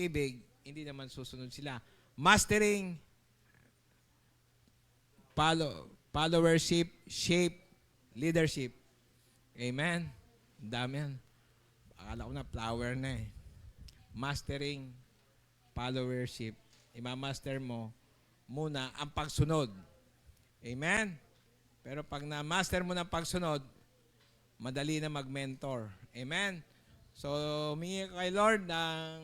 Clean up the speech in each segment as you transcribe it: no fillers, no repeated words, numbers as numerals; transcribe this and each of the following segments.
ibig, hindi naman susunod sila. Mastering, followership, shape, leadership. Amen? Ang dami yan. Akala ko na flower na eh. Mastering, followership. Imamaster mo muna ang pagsunod. Amen? Pero pag na-master mo ng pagsunod, madali na mag-mentor. Amen? So, humingi ka kay Lord ng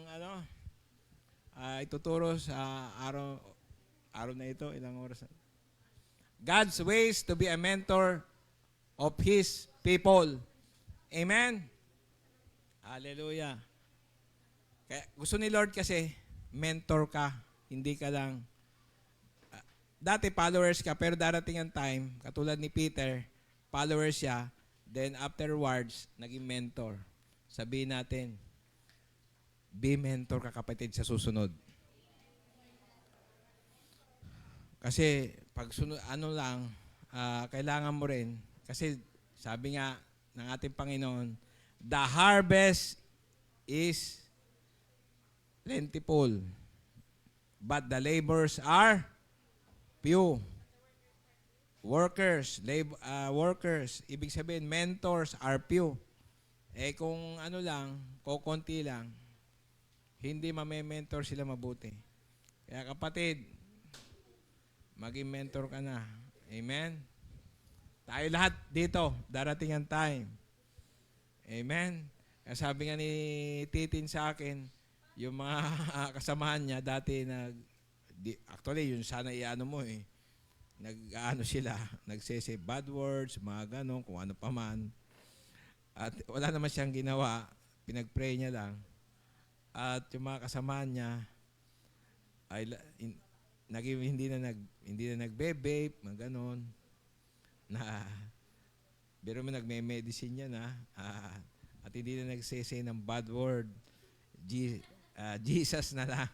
ituturo sa araw na ito, ilang oras. God's ways to be a mentor of His people. Amen? Hallelujah. Kaya, gusto ni Lord kasi, mentor ka, hindi ka lang, dati followers ka, pero darating ang time, katulad ni Peter, followers siya, then afterwards, naging mentor. Sabihin natin, be mentor ka kapatid sa susunod. Kasi pag kailangan mo rin, kasi sabi nga ng ating Panginoon, the harvest is plentiful, but the labors are few. Workers, ibig sabihin, mentors are few. Kung konti lang, hindi mame-mentor sila mabuti. Kaya kapatid, maging mentor ka na. Amen? Tayo lahat dito, darating ang time. Amen? Kaya sabi nga ni Titin sa akin, yung mga kasamahan niya dati actually, yun sana iano mo eh. Sila, nagsese bad words, mga ganon, kung ano pa man. At wala naman siyang ginawa, pinag-pray niya lang. At yung mga kasamahan niya, hindi na nagbe-vape, mga ganon. Pero mo nagme-medicine niya na, at hindi na nagsese ng bad word. Jesus na lang.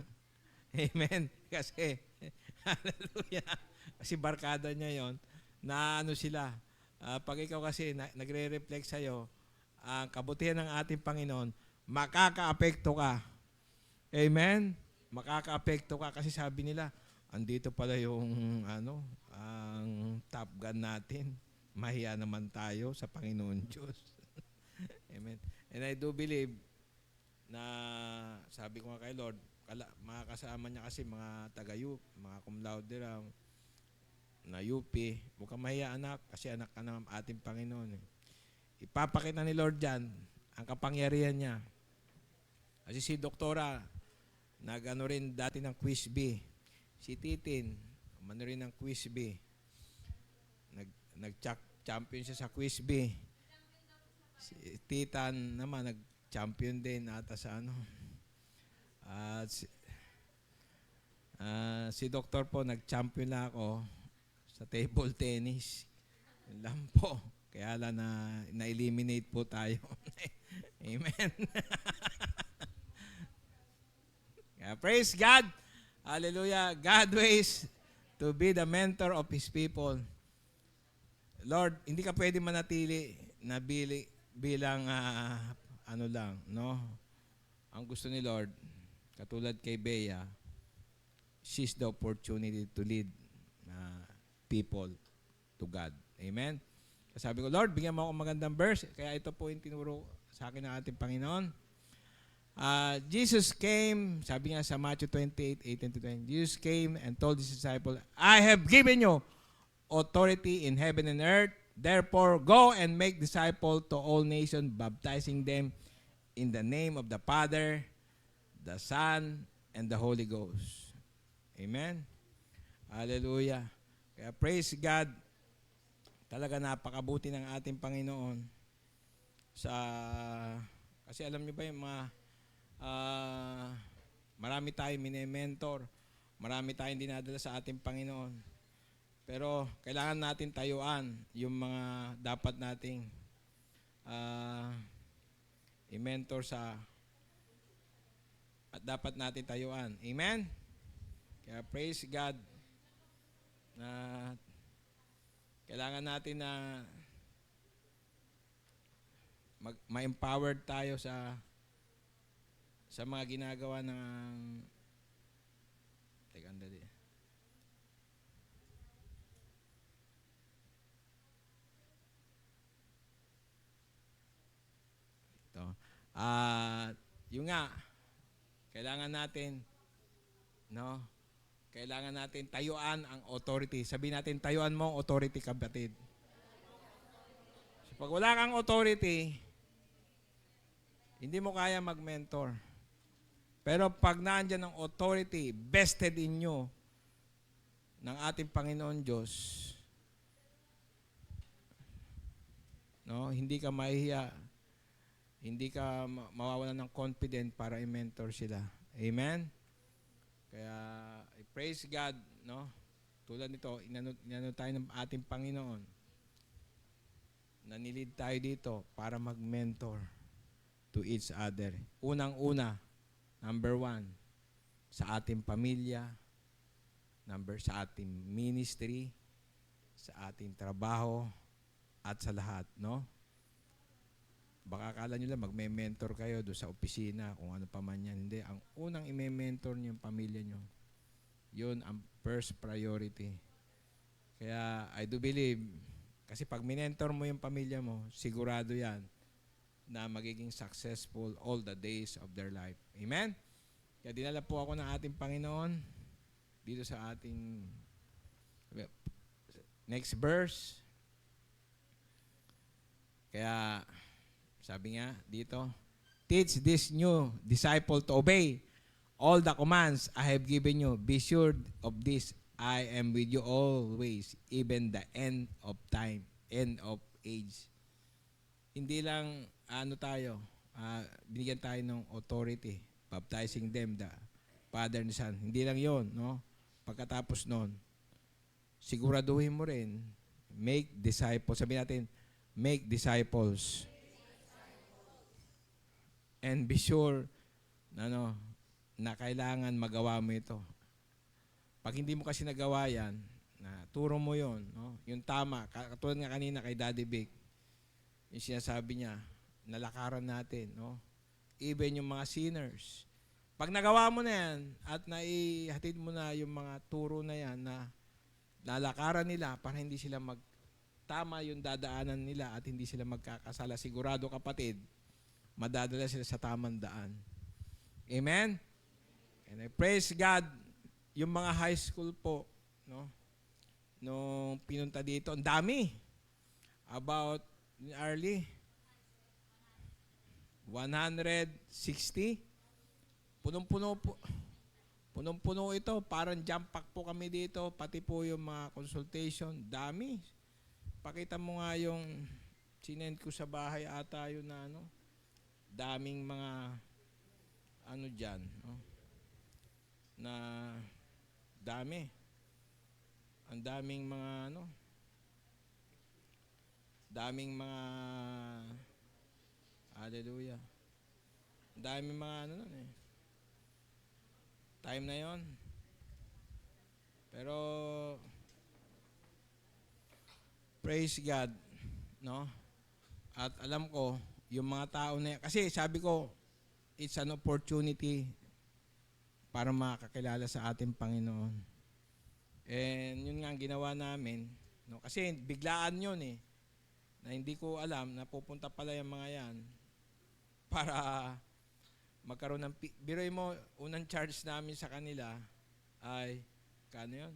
Amen. Kasi, hallelujah. Kasi barkada niya yon na sila. Pag ikaw kasi nagre-reflect sa'yo, ang kabutihan ng ating Panginoon, makaka-apekto ka. Amen? Makaka-apekto ka kasi sabi nila, andito pala yung ang top gun natin. Mahiya naman tayo sa Panginoon Diyos. Amen. And I do believe na sabi ko nga kay Lord, mga kasama niya kasi mga taga-UP, mga cum laude lang, na UP, huwag kang mahiya anak, kasi anak ka ng ating Panginoon. Ipapakita ni Lord dyan ang kapangyarihan niya. Kasi si Doktora, rin dati ng Quiz B. Si Titin, rin ng Quiz B. Nag-champion siya sa Quiz B. Si Titan naman, nag-champion din ata sa At si Doktor po, nag-champion na ako sa table tennis. Yun lang po. Kaya lang na-eliminate po tayo. Amen. Praise God. Hallelujah. God ways to be the mentor of His people. Lord, hindi ka pwede manatili na bilang no? Ang gusto ni Lord, katulad kay Bea, seize the opportunity to lead people to God. Amen? Sabi ko, Lord, bigyan mo ako magandang verse. Kaya ito po yung tinuro sa akin ng ating Panginoon. Jesus came, sabi nga sa Matthew 28:18-20, Jesus came and told His disciples, I have given you authority in heaven and earth. Therefore, go and make disciples to all nations, baptizing them in the name of the Father, the Son, and the Holy Ghost. Amen? Hallelujah. Kaya praise God. Talaga napakabuti ng ating Panginoon. Kasi alam niyo ba yung mga marami tayong mini-mentor, marami tayong dinadala sa ating Panginoon. Pero kailangan natin tayuan yung mga dapat nating i-mentor at dapat natin tayuan. Amen? Kaya praise God na kailangan natin na ma-empowered tayo sa sa mga ginagawa ng teka, andali. Ito. Yung nga, kailangan natin, no? Kailangan natin tayuan ang authority. Sabihin natin, tayuan mo ang authority, kapatid. So, pag wala kang authority, hindi mo kaya mag-mentor. Pero pag nandyan ang authority, vested in you, ng ating Panginoon Diyos, no? Hindi ka mahihiya, hindi ka mawawalan ng confidence para i-mentor sila. Amen? Kaya, I praise God, no? Tulad nito, inano tayo ng ating Panginoon. Nanilid tayo dito para mag-mentor to each other. Unang-una, number 1, sa ating pamilya, sa ating ministry, sa ating trabaho, at sa lahat, no? Baka akala nyo lang magme-mentor kayo doon sa opisina, kung ano pa man yan. Hindi. Ang unang i-mentor nyo yung pamilya nyo. Yun ang first priority. Kaya I do believe, kasi pag minentor mo yung pamilya mo, sigurado yan na magiging successful all the days of their life. Amen? Kaya dinala po ako ng ating Panginoon dito sa ating next verse. Kaya sabi nga dito, teach this new disciple to obey all the commands I have given you. Be sure of this, I am with you always, even the end of time, end of age. Hindi lang binigyan tayo ng authority, baptizing them, the Father and Son. Hindi lang yon, no? Pagkatapos nun, siguraduhin mo rin, make disciples. Sabi natin, make disciples. And be sure na kailangan magawa mo ito. Pag hindi mo kasi nagawa yan, turo mo yon, no? Yung tama, katulad nga kanina kay Daddy Vic, yung sinasabi niya, nalakaran natin, no? Even yung mga sinners. Pag nagawa mo na yan at naihatid mo na yung mga turo na yan na nalakaran nila para hindi sila tama yung dadaanan nila at hindi sila magkakasala, sigurado kapatid, madadala sila sa tamang daan. Amen? And I praise God, yung mga high school po, no? Nung pinunta dito, ang dami. About, early, 160. Punong-puno po. Punong-puno ito. Parang jump pack po kami dito. Pati po yung mga consultation. Dami. Pakita mo nga yung sinend ko sa bahay ata yun na daming mga dyan, no? Na dami. Ang daming mga daming mga hallelujah. Ang daming mga time na yon. Pero praise God, no? At alam ko yung mga tao na kasi sabi ko, it's an opportunity para makakilala sa ating Panginoon. And yun nga ang ginawa namin, no? Kasi biglaan yun na hindi ko alam na pupunta pala yung mga yan para magkaroon ng biroy mo, unang charge namin sa kanila ay kano yun?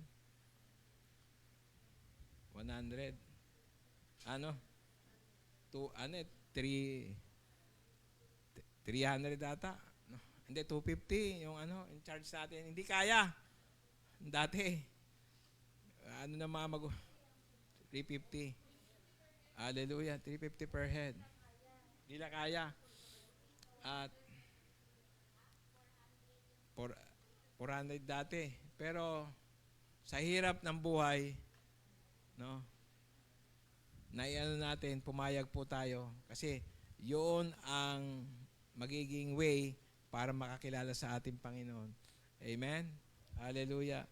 100 300 data. No, hindi, 250 yung in charge natin. Hindi kaya. Dati. Na mga 350. Hallelujah. 350 per head. Hindi na kaya. At 400 dati. Pero sa hirap ng buhay, no? Natin, pumayag po tayo kasi yun ang magiging way para makakilala sa ating Panginoon. Amen? Hallelujah.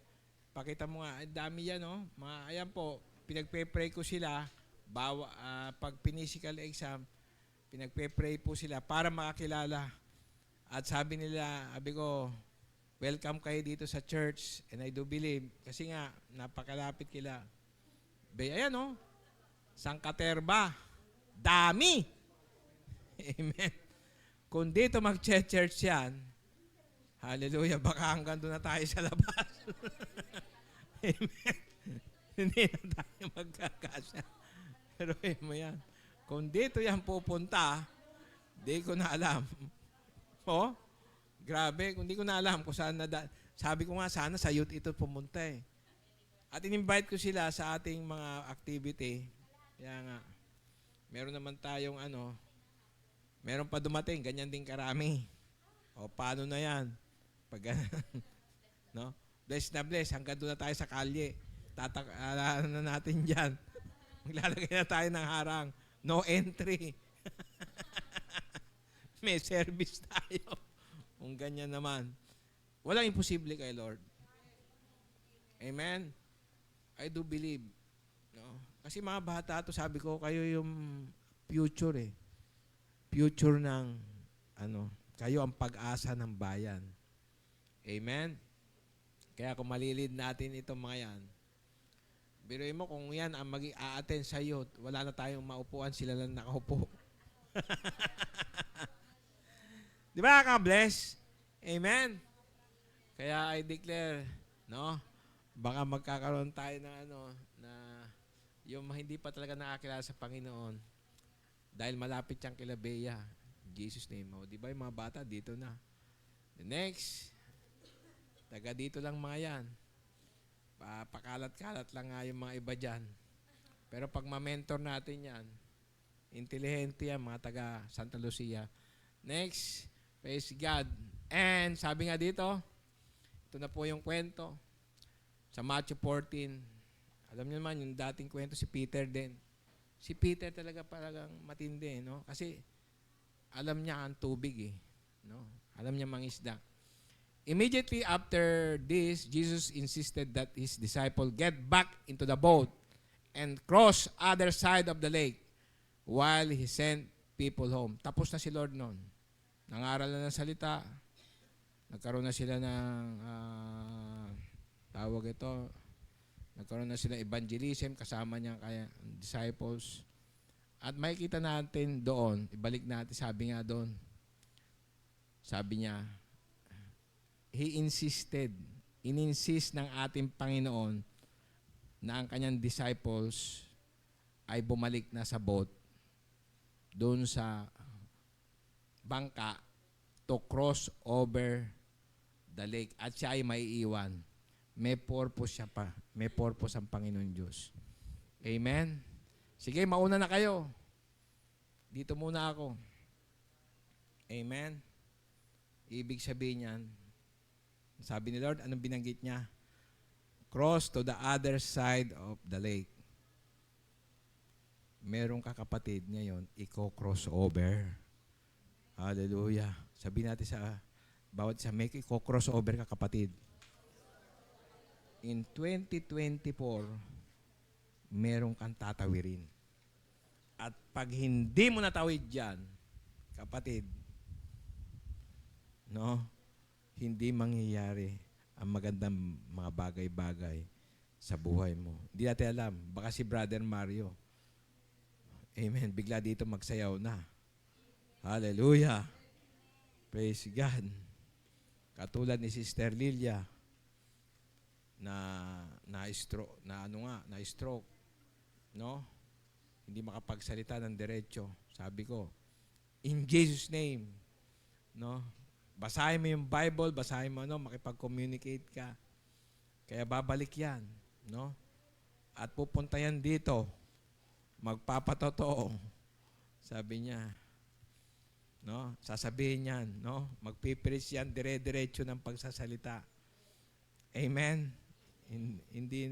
Pakita mo nga, dami yan, no? Ayan po, pinagpe-pray ko sila, pag physical exam, pinagpe-pray po sila para makakilala At sabi ko, welcome kayo dito sa church. And I do believe, kasi nga, napakalapit kila. Ayan o, Sangkaterba. Dami! Amen. Kung dito mag-church yan, hallelujah, baka hanggang doon na tayo sa labas. Amen. Hindi na tayo magkakasya. Pero mo yan. Kung dito yan pupunta, di ko na alam. Oh, grabe, kung di ko na alam kung saan sabi ko nga, sana sa youth ito pumunta eh. At in-invite ko sila sa ating mga activity. Kaya nga, meron naman tayong meron pa dumating, ganyan din karami. O, paano na yan? Pag, no? Bless na bless, hanggang doon na tayo sa kalye. Na natin dyan. Maglalagay na tayo ng harang. No entry. May service tayo. Kung ganyan naman. Walang imposible kay Lord. Amen? I do believe. No? Kasi mga bata to, sabi ko, kayo yung future eh. Future ng, kayo ang pag-asa ng bayan. Amen? Kaya kung malilid natin itong mga yan, biruin mo kung yan ang mag-a-attend sa youth, wala na tayong maupuan, sila lang nakaupo. Di ba, ka-bless? Amen? Kaya I declare, no? Baka magkakaroon tayo ng na yung hindi pa talaga nakakilala sa Panginoon dahil malapit siyang kila Bea. In Jesus' name. Di ba yung mga bata dito na? The next, taga dito lang mga yan. Pakalat-kalat lang nga yung mga iba dyan. Pero pag ma-mentor natin yan, intelihente yan, mga taga Santa Lucia. Next, praise God. And sabi nga dito, ito na po yung kwento. Sa Matthew 14, alam niyo naman, yung dating kwento si Peter din. Si Peter talagang matindi, no? Kasi alam niya ang tubig, no? Alam niya mangisda. Immediately after this, Jesus insisted that his disciple get back into the boat and cross other side of the lake while he sent people home. Tapos na si Lord noon. Nangaral na ng salita. Nagkaroon na sila ng nagkaroon na sila evangelism kasama niya kaya disciples. At makikita natin doon, ibalik natin, sabi nga doon, sabi niya, ininsist ng ating Panginoon na ang kanyang disciples ay bumalik na sa boat doon sa bangka to cross over the lake at siya ay maiiwan. May purpose siya pa. May purpose ang Panginoon Diyos. Amen? Sige, mauna na kayo. Dito muna ako. Amen? Ibig sabihin yan, sabi ni Lord, anong binanggit niya? Cross to the other side of the lake. Merong kakapatid ngayon, i-cross over. Hallelujah. Sabi natin bawat isa, may i-cross over ka kapatid. In 2024, merong kang tatawirin. At pag hindi mo natawid dyan, kapatid, no, hindi mangyayari ang magandang mga bagay-bagay sa buhay mo. Hindi natin alam. Baka si Brother Mario, amen, bigla dito magsayaw na. Hallelujah. Praise God. Katulad ni Sister Lilia, na-stroke, no? Hindi makapagsalita ng diretso. Sabi ko, in Jesus' name, no? Basahin mo yung Bible, basahin mo, makipag-communicate ka. Kaya babalik yan, no? At pupunta yan dito, magpapatotoo. Sabi niya, no? Sasabihin yan, no? Magpipreach yan, dire-diretso ng pagsasalita. Amen? Hindi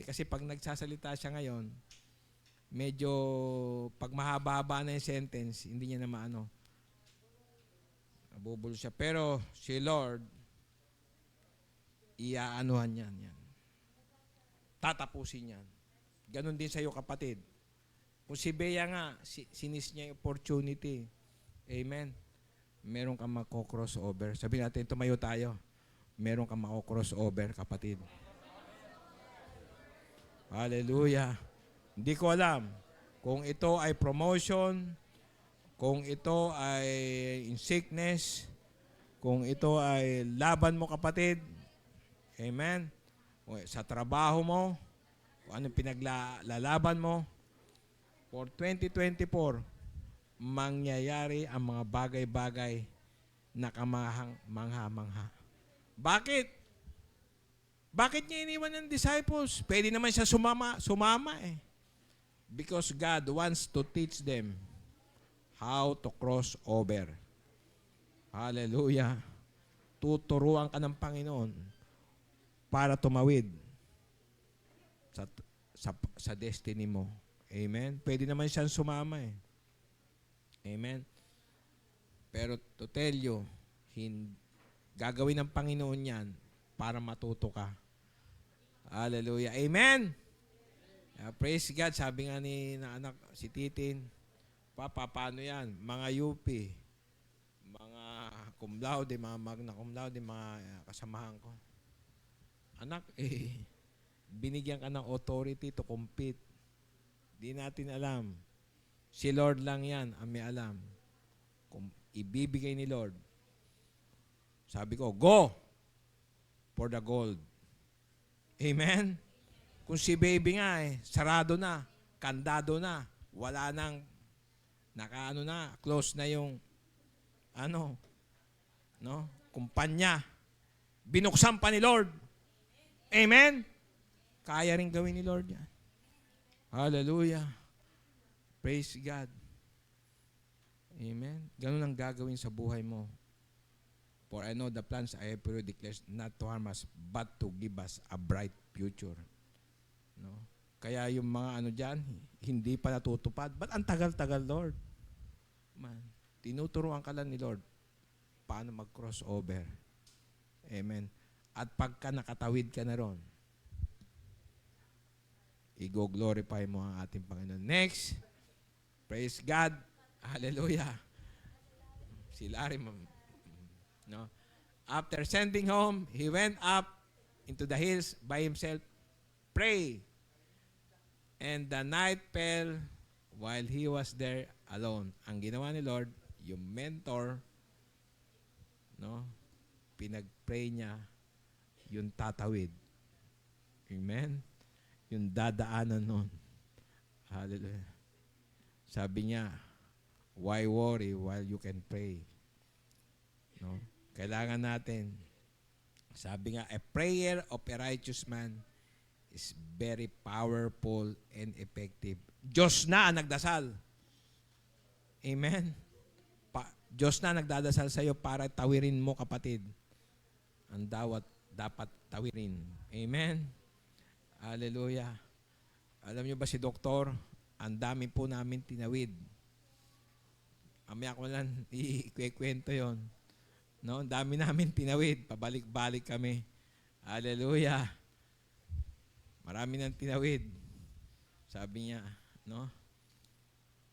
kasi pag nagsasalita siya ngayon, medyo pag mahaba-haba na yung sentence, hindi niya na maano. Nabubulo siya. Pero si Lord, iaanuhan yan. Tatapusin yan. Ganon din sa iyo kapatid. Kung si Bea nga, sinis niya yung opportunity. Amen. meron kang mako-crossover. Sabihin natin, tumayo tayo. Meron kang mako-crossover, kapatid. Hallelujah. Hindi ko alam kung ito ay promotion, kung ito ay in sickness, kung ito ay laban mo, kapatid. Amen. O sa trabaho mo, kung anong pinaglalaban mo. For 2024, mangyayari ang mga bagay-bagay na kamahang mangha-mangha. Bakit? Bakit niya iniwan ng disciples? Pwede naman siya sumama eh. Because God wants to teach them how to cross over. Hallelujah. Tuturuan ka ng Panginoon para tumawid sa destiny mo. Amen? Pwede naman siyang sumama eh. Amen? Pero to tell you, gagawin ng Panginoon yan para matuto ka. Hallelujah. Amen? Praise God. Sabi nga ni na anak, si Titin, Papa, paano yan? Mga UP, mga cum laude, mga magna cum laude, mga kasamahan ko. Anak, binigyan ka ng authority to compete. Di natin alam. Si Lord lang yan ang may alam. Kung ibibigay ni Lord, sabi ko, go for the gold. Amen? Kung si baby nga sarado na, kandado na, wala nang, close na yung, kumpanya. Binuksan pa ni Lord. Amen? Kaya rin gawin ni Lord yan. Hallelujah. Praise God. Amen. Ganun ang gagawin sa buhay mo. For I know the plans I have for you declares not to harm us, but to give us a bright future. No? Kaya yung mga dyan, hindi pa natutupad. But ang tagal-tagal, Lord? Man, tinuturuan ka lang ni Lord paano mag-crossover. Amen. At pagka nakatawid ka na ron, i-glorify mo ang ating Panginoon. Next, praise God. Hallelujah. Si Larry, no? After sending home, he went up into the hills by himself, pray. And the night fell while he was there alone. Ang ginawa ni Lord, yung mentor, no? Pinag-pray niya yung tatawid. Amen? Yung dadaanan nun. Hallelujah. Sabi niya, why worry while you can pray? No? Kailangan natin, sabi nga, a prayer of a righteous man is very powerful and effective. Diyos na ang nagdasal. Amen? Diyos na nagdadasal sa iyo para tawirin mo, kapatid. Ang dapat tawirin. Amen? Hallelujah. Alam niyo ba si Doktor, ang dami po namin tinawid. Amaya ko lang ikwento yon. No, ang dami namin tinawid, pabalik-balik kami. Hallelujah. Marami nang tinawid. Sabi niya, no?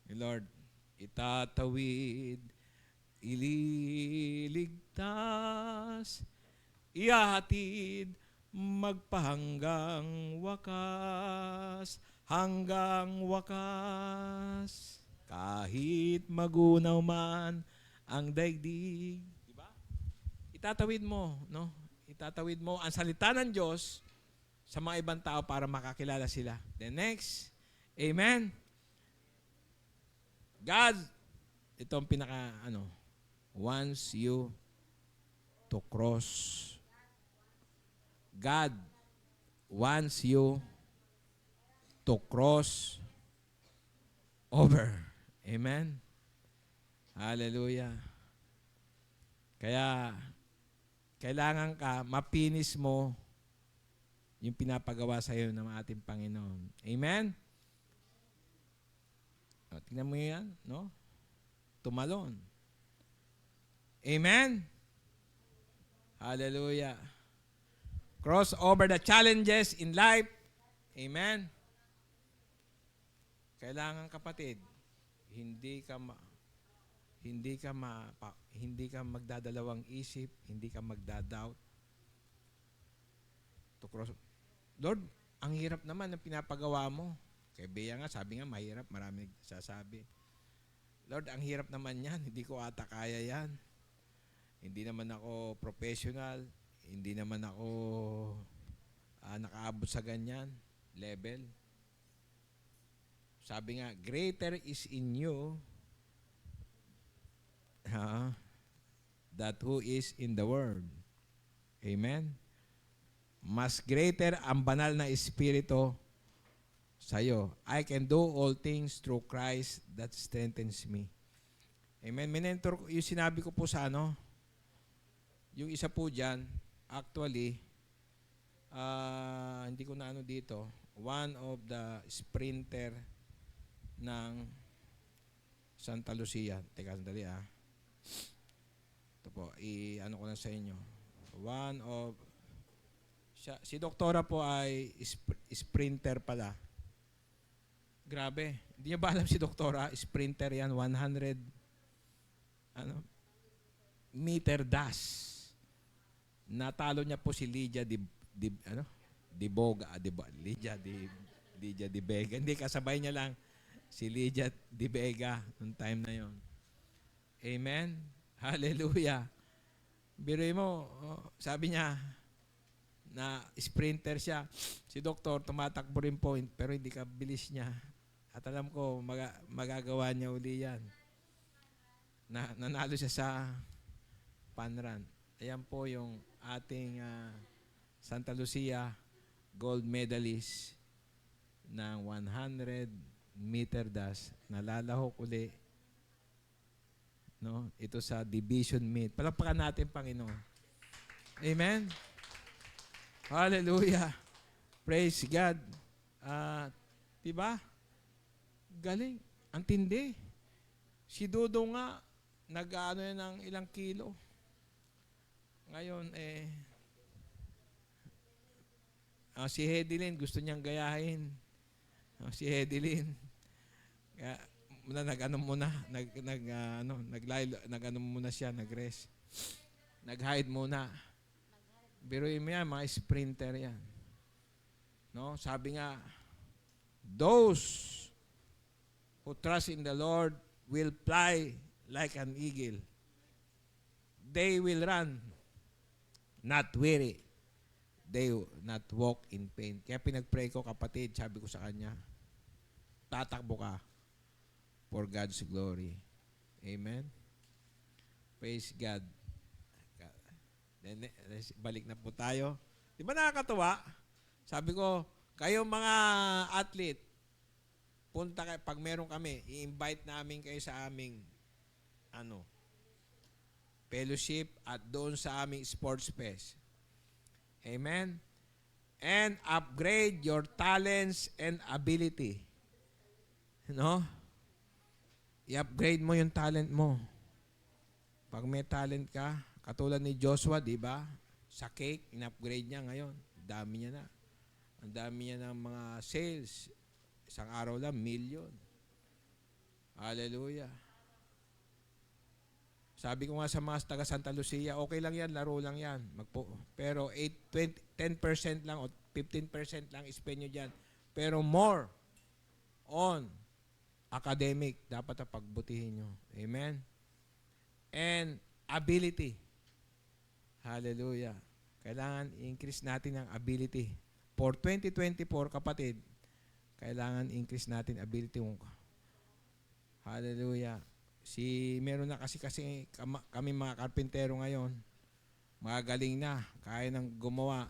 Lord, itatawid, ililigtas, ihatid, magpahanggang wakas, hanggang wakas. Kahit magunaw man ang daigdig. Diba? Itatawid mo, no? Itatawid mo ang salita ng Diyos sa mga ibang tao para makakilala sila. The next, amen? God, ito ang pinaka, wants you to cross. God wants you to cross over. Amen? Hallelujah. Kaya, kailangan ka, mapinis mo yung pinapagawa sa iyo ng ating Panginoon. Amen? O, tingnan mo yan, no? Tumalon. Amen? Hallelujah. Cross over the challenges in life. Amen? Kailangan, kapatid, hindi ka hindi ka magdadalawang isip, hindi ka magdadoubt. To cross. Lord, ang hirap naman ng pinapagawa mo. Kay Bea nga, sabi nga, mahirap, marami sasabi. Lord, ang hirap naman yan, hindi ko ata kaya yan. Hindi naman ako professional, hindi naman ako nakaabot sa ganyan level. Sabi nga, greater is in you that who is in the world. Amen? Mas greater ang banal na Espiritu sa'yo. I can do all things through Christ that strengthens me. Amen? Minentor, yung sinabi ko po sa yung isa po dyan, actually, hindi ko na dito, one of the sprinter ng Santa Lucia. Teka, sandali Ito po, ko na sa inyo. One of, si doktora po ay sprinter pala. Grabe. Hindi niyo ba alam si doktora? Sprinter yan, 100 meter dash. Natalo niya po si Lydia Lydia Di Vega. Hindi, kasabay niya lang si Lydia Di Vega noong time na yon. Amen? Hallelujah. Biruin mo, sabi niya, na sprinter siya. Si doktor, tumatakbo rin po, pero hindi ka bilis niya. At alam ko, magagawa niya uli yan. Nanalo siya sa fun run. Ayan po yung ating Santa Lucia gold medalist ng 100 meter dash. Nalalahok uli. No? Ito sa division meet. Palakpakan natin, Panginoon. Amen? Hallelujah. Praise God. Diba? Galing. Ang tindi. Si Dodo nga, nag-ano yan ng ilang kilo. Ngayon, si Hedilyn, gusto niyang gayahin. Si Hedilyn, nag-rest. Nag-hide muna. Biruin mo yan, mga sprinter yan. No? Sabi nga, those who trust in the Lord will fly like an eagle. They will run, not weary. They will not walk in pain. Kaya pinag-pray ko, kapatid, sabi ko sa kanya, tatakbo ka for God's glory. Amen? Praise God. Then, balik na po tayo. Di ba nakakatuwa? Sabi ko, kayong mga athlete, punta kayo, pag meron kami, i-invite namin kayo sa aming fellowship at doon sa aming sports fest. Amen? And upgrade your talents and ability. No? I-upgrade mo yung talent mo. Pag may talent ka, katulad ni Joshua, di ba? Sa cake, in-upgrade niya ngayon. Dami niya na. Ang dami niya ng mga sales. Isang araw lang, million. Hallelujah. Sabi ko nga sa mga taga Santa Lucia, okay lang yan, laro lang yan. Pero 10% lang o 15% lang spend nyo dyan. Pero more on academic, dapat na pagbutihin nyo. Amen? And ability. Hallelujah. Kailangan i-increase natin ang ability. For 2024, kapatid, kailangan i-increase natin ability mo. Hallelujah. Meron na kasi kami mga karpintero ngayon, magagaling na, kaya nang gumawa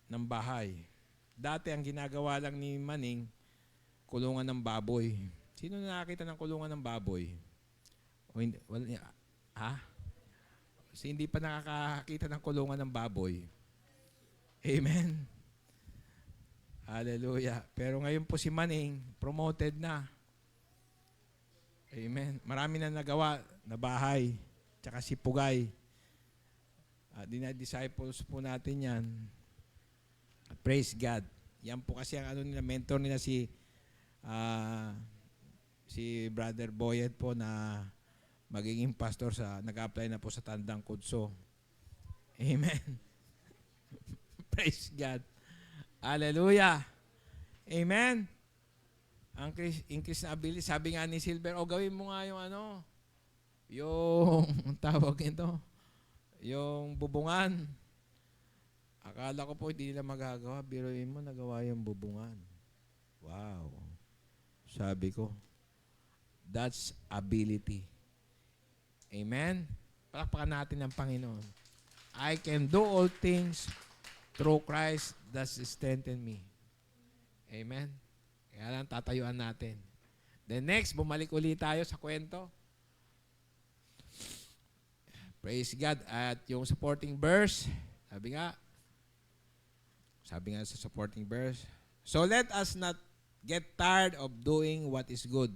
ng bahay. Dati ang ginagawa lang ni Maning, kulungan ng baboy. Sino nakakita ng kulungan ng baboy? O hindi, hindi pa nakakakita ng kulungan ng baboy. Amen. Hallelujah. Pero ngayon po si Maning, promoted na. Amen. Marami na nagawa na bahay. Tsaka si Pugay. Disciples po natin yan. Praise God. Yan po kasi ang mentor nila si si Brother Boyet po na magiging pastor nag-apply na po sa Tandang Kudso. Amen. Praise God. Hallelujah. Amen. Ang increase na ability, sabi nga ni Silver, gawin mo nga yung yung tawag nito, yung bubungan. Akala ko po hindi nila magagawa, biruin mo nagawa yung bubungan. Wow. Sabi ko, that's ability. Amen? Palakpakan natin ang Panginoon. I can do all things through Christ that strengthens me. Amen? Kaya lang tatayuan natin. Then next, bumalik ulit tayo sa kwento. Praise God. At yung supporting verse, sabi nga sa supporting verse, so let us not get tired of doing what is good.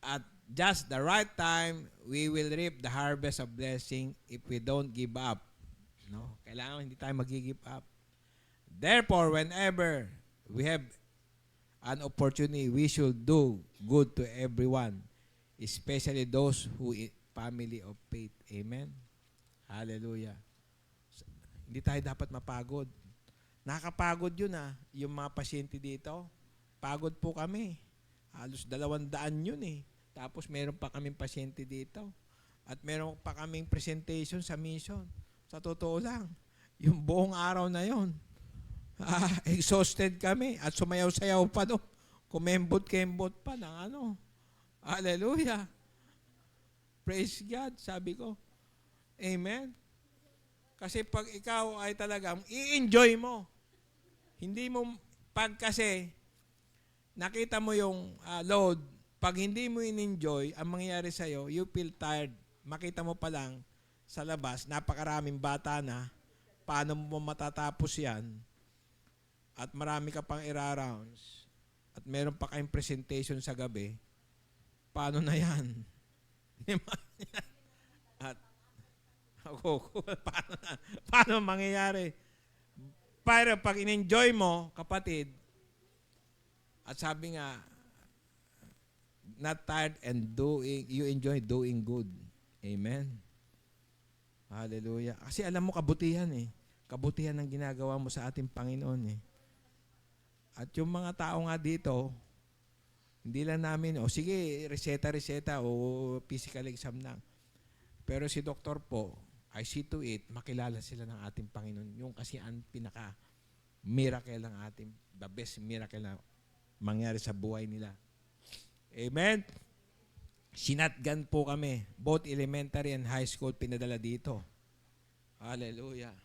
At just the right time, we will reap the harvest of blessing if we don't give up. No? Kailangan hindi tayo mag-give up. Therefore, whenever we have an opportunity, we should do good to everyone, especially those who family of faith. Amen? Hallelujah. Hindi tayo dapat mapagod. Nakakapagod yun yung mga pasyente dito. Pagod po kami. Halos 200 yun Tapos meron pa kaming pasyente dito. At meron pa kaming presentation sa mission. Sa totoo lang, yung buong araw na yun, exhausted kami at sumayaw-sayaw pa doon. Kumembot-kembot pa ng Hallelujah. Praise God, sabi ko. Amen. Kasi pag ikaw ay talagang i-enjoy mo. Hindi mo, pag kasi nakita mo yung load, pag hindi mo in-enjoy, ang mangyayari sa'yo, you feel tired. Makita mo pa lang sa labas, napakaraming bata na, paano mo matatapos yan? At marami ka pang ira-rounds, at meron pa kayong presentation sa gabi, paano na yan? At paano mangyayari? Pero pag in-enjoy mo, kapatid, at sabi nga, not tired and you enjoy doing good. Amen. Hallelujah. Kasi alam mo, kabutihan Kabutihan ng ginagawa mo sa ating Panginoon At yung mga tao nga dito, hindi lang namin, sige, reseta, o physical exam lang. Pero si doktor po, I see to it, makilala sila ng ating Panginoon. Yung kasi ang pinaka-miracle ng ating, the best miracle na mangyari sa buhay nila. Amen? Sinatgan po kami. Both elementary and high school pinadala dito. Hallelujah.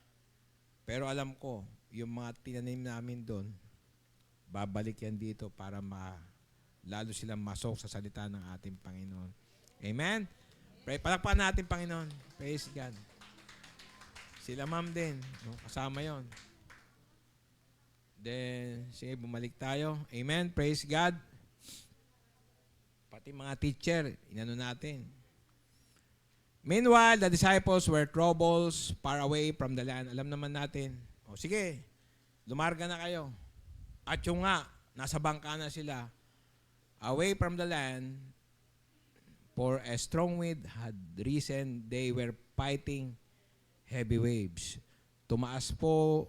Pero alam ko, yung mga tinanim namin doon, babalik yan dito para lalo silang masok sa salita ng ating Panginoon. Amen? Palakpakan natin, Panginoon. Praise God. Sila ma'am din. Kasama yon. Then, sige, bumalik tayo. Amen? Praise God. Pati mga teacher, inano natin. Meanwhile, the disciples were troubles far away from the land. Alam naman natin. Sige, lumarga na kayo. At yung nasa bangka na sila, away from the land, for a strong wind had risen, they were fighting heavy waves. Tumaas po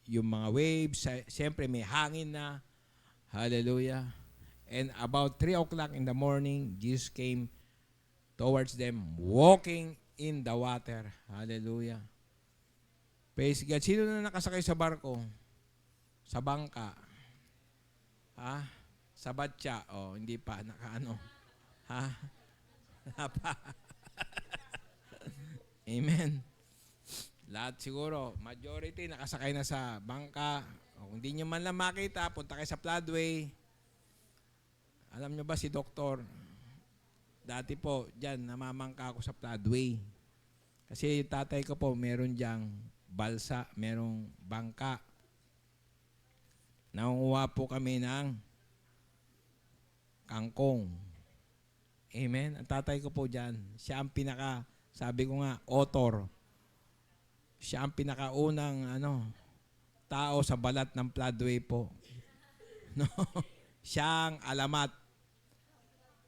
yung mga waves, siyempre may hangin na, hallelujah. And about 3 o'clock in the morning, Jesus came towards them, walking in the water. Hallelujah. Praise God. Sino na nakasakay sa barko? Sa bangka? Sa batya? Hindi pa. Nakaano? Pa. Amen. Lahat siguro, majority nakasakay na sa bangka. Kung hindi nyo man lang makita, punta kayo sa floodway. Alam nyo ba si Doktor? Dati po, dyan, namamangka ako sa floodway. Kasi yung tatay ko po, meron dyang balsa, merong bangka. Nangunguha po kami ng kangkong. Amen? Ang tatay ko po dyan, siya ang sabi ko nga, author. Siya ang pinakaunang tao sa balat ng floodway po. No? Siya ang alamat.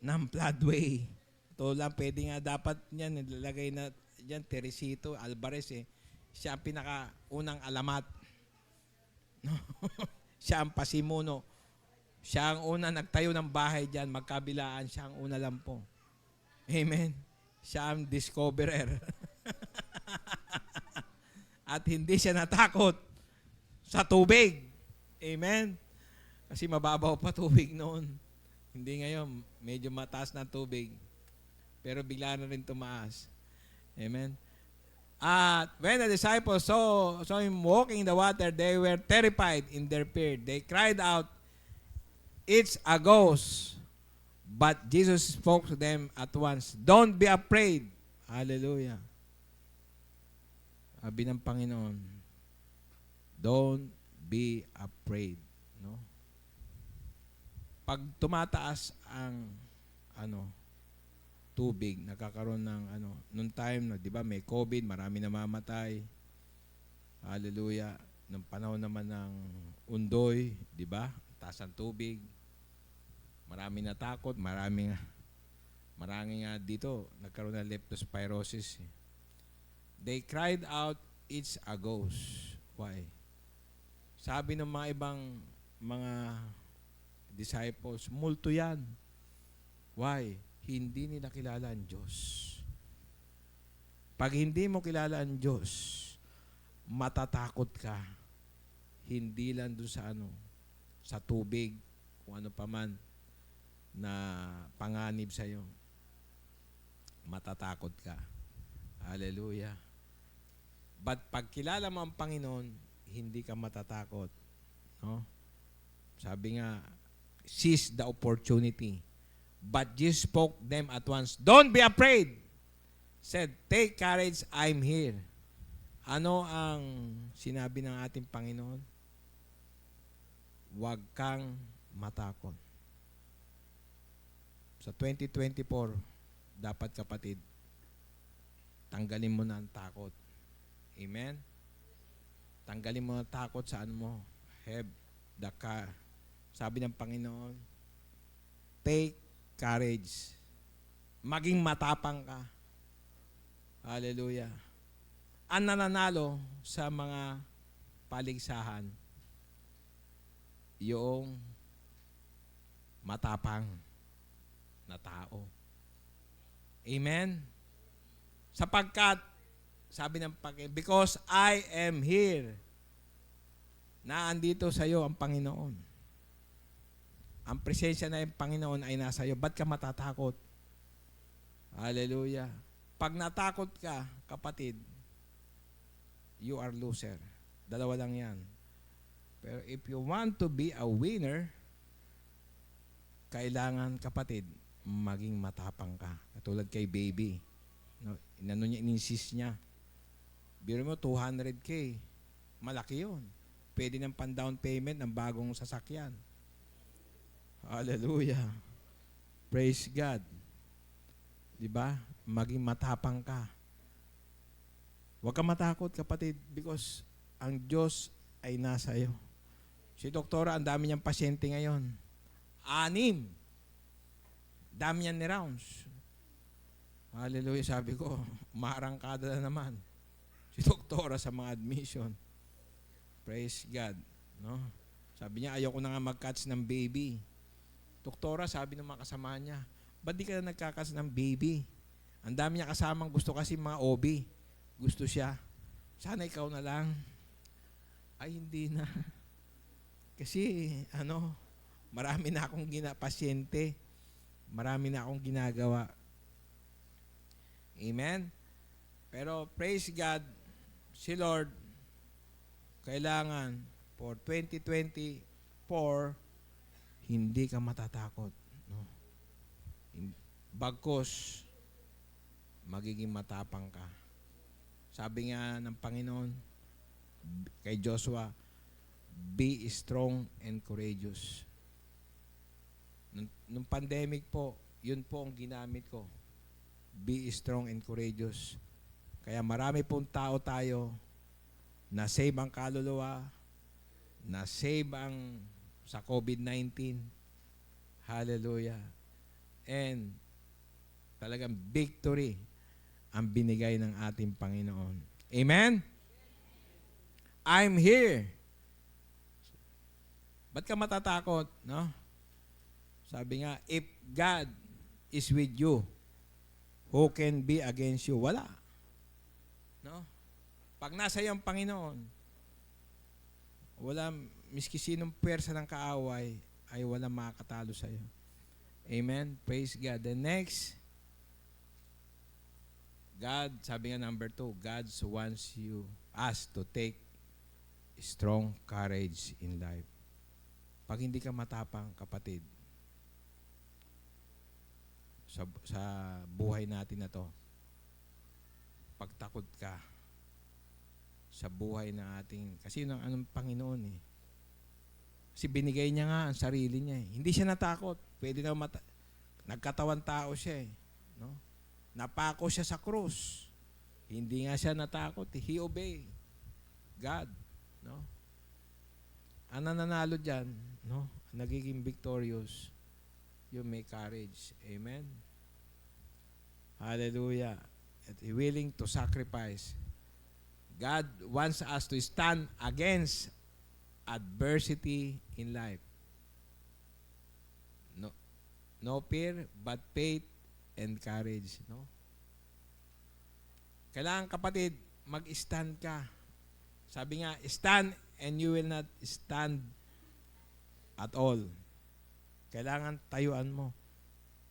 ng floodway. Ito lang, pwede nga dapat yan, nilalagay na dyan, Teresito Alvarez eh. Siya ang pinakaunang alamat. No? Siya ang pasimuno. Siya ang una nagtayo ng bahay dyan, magkabilaan, siya ang una lang po. Amen. Siya ang discoverer. At hindi siya natakot sa tubig. Amen. Kasi mababaw pa tubig noon. Hindi ngayon, medyo mataas na tubig. Pero bigla na rin tumaas. Amen. At when the disciples saw him walking in the water, they were terrified in their fear. They cried out, "It's a ghost." But Jesus spoke to them at once. Don't be afraid. Hallelujah. Sabi ng Panginoon, don't be afraid. No? Pag tumataas ang tubig, nagkakaroon ng nung time na, 'di ba, may COVID, marami namamatay. Hallelujah. Nung panahon naman ng Undoy, 'di ba? Taas ang tubig. Marami natakot, marami nga dito nagkaroon ng leptospirosis. They cried out, "It's a ghost." Why? Sabi ng mga ibang mga disciples, multo yan. Why? Hindi nila kilala ang Diyos. Pag hindi mo kilala ang Diyos, matatakot ka. Hindi lang doon sa tubig, kung ano pa man na panganib sa'yo. Matatakot ka. Hallelujah. But pag kilala mo ang Panginoon, hindi ka matatakot. No? Sabi nga, seize the opportunity. But Jesus spoke them at once. Don't be afraid. Said, take courage, I'm here. Ano ang sinabi ng ating Panginoon? Huwag kang matakot. Sa 2024, dapat kapatid, tanggalin mo na ang takot. Amen? Tanggalin mo na takot sa mo. Have the sabi ng Panginoon, take courage. Maging matapang ka. Hallelujah. Ang nananalo sa mga paligsahan, yung matapang na tao. Amen? Sapagkat, sabi ng Panginoon, because I am here, na andito sa iyo ang Panginoon. Ang presensya na ng Panginoon ay nasa iyo. Ba't ka matatakot? Hallelujah. Pag natakot ka, kapatid, you are loser. Dalawa lang yan. Pero if you want to be a winner, kailangan, kapatid, maging matapang ka. Katulad kay baby. No, inano niya, in-insist niya. Biro mo, 200K. Malaki yun. Pwede ng pan-down payment ng bagong sasakyan. Hallelujah. Praise God. Diba? Maging matapang ka. Huwag ka matakot, kapatid, because ang Diyos ay nasa iyo. Si doktora, ang dami niyang pasyente ngayon. 6. Dami niyan ni rounds. Hallelujah, sabi ko, maarangkada na naman. Si doktora sa mga admission. Praise God. No? Sabi niya, ayoko na nga mag-catch ng baby. Doktora, sabi ng mga kasama niya, ba't di ka na nagkakas ng baby? Ang dami niya kasamang gusto kasi mga OB. Gusto siya. Sana ikaw na lang. Ay, hindi na. Kasi, marami na akong pasyente. Marami na akong ginagawa. Amen? Pero, praise God, si Lord, kailangan, for 2024, hindi ka matatakot. No? Bagkus, magiging matapang ka. Sabi nga ng Panginoon kay Joshua, be strong and courageous. Nung pandemic po, yun po ang ginamit ko. Be strong and courageous. Kaya marami pong tao tayo na save ang kaluluwa, na save ang sa COVID-19. Hallelujah. And talagang victory ang binigay ng ating Panginoon. Amen? I'm here. Ba't ka matatakot? No? Sabi nga, if God is with you, who can be against you? Wala. No? Pag nasa iyo ang Panginoon, wala, miski sinong pwersa ng kaaway, ay walang makakatalo sa iyo. Amen? Praise God. The next, God, sabi nga number 2, God wants us to take strong courage in life. Pag hindi ka matapang, kapatid, sa buhay natin na to, pagtakot ka sa buhay ng ating, kasi yun ang anong Panginoon eh. Kasi binigay niya nga ang sarili niya eh. Hindi siya natakot. Pwede na nagkatawan tao siya eh. No? Napako siya sa krus. Hindi nga siya natakot eh. He obeyed God. No? Ang nananalo dyan, no? Nagiging victorious, you may courage. Amen? Hallelujah. At willing to sacrifice. God wants us to stand against adversity in life. No fear, but faith and courage. No? Kailangan, kapatid, mag-stand ka. Sabi nga, stand and you will not stand at all. Kailangan tayuan mo.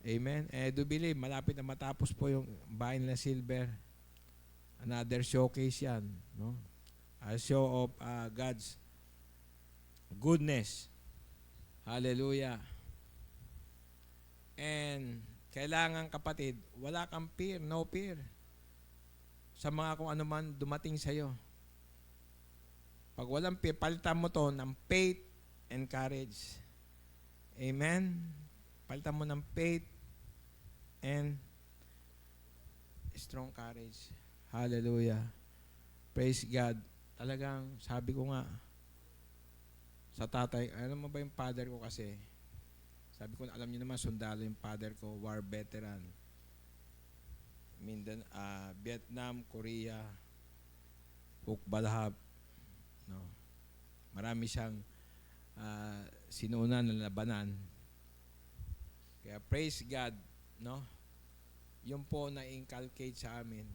Amen? Do believe, malapit na matapos po yung bahay nila Silver. Another showcase yan. No? A show of God's goodness. Hallelujah. And kailangan, kapatid, wala kang fear, no fear. Sa mga kung ano man dumating sa'yo. Pag walang fear, palitan mo to ng faith and courage. Amen? Palitan mo ng faith and strong courage. Hallelujah. Praise God. Talagang, sabi ko nga, sa tatay, alam mo ba yung father ko kasi, sabi ko, alam niyo naman, sundalo yung father ko, war veteran. Vietnam, Korea, Hukbalhab. No? Marami siyang sinunan na labanan. Kaya praise God, no? Yun po na-inculcate sa amin.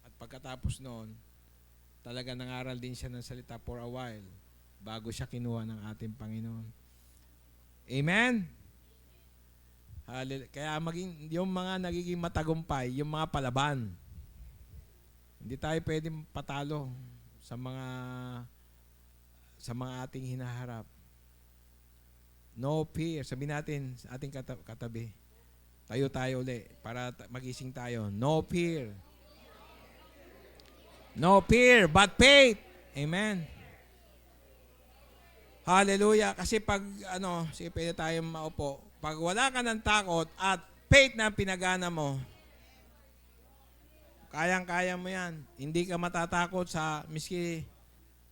At pagkatapos noon, talaga nangaral din siya ng salita for a while bago siya kinuha ng ating Panginoon. Amen? Kaya yung mga nagiging matagumpay, yung mga palaban, hindi tayo pwedeng patalo sa mga ating hinaharap. No fear. Sabihin natin sa ating katabi. Tayo uli para magising tayo. No fear. No fear, but faith. Amen. Hallelujah. Kasi pag, sige, pwede tayong maupo. Pag wala ka ng takot at faith na pinagana mo, kayang-kaya mo yan. Hindi ka matatakot sa, miski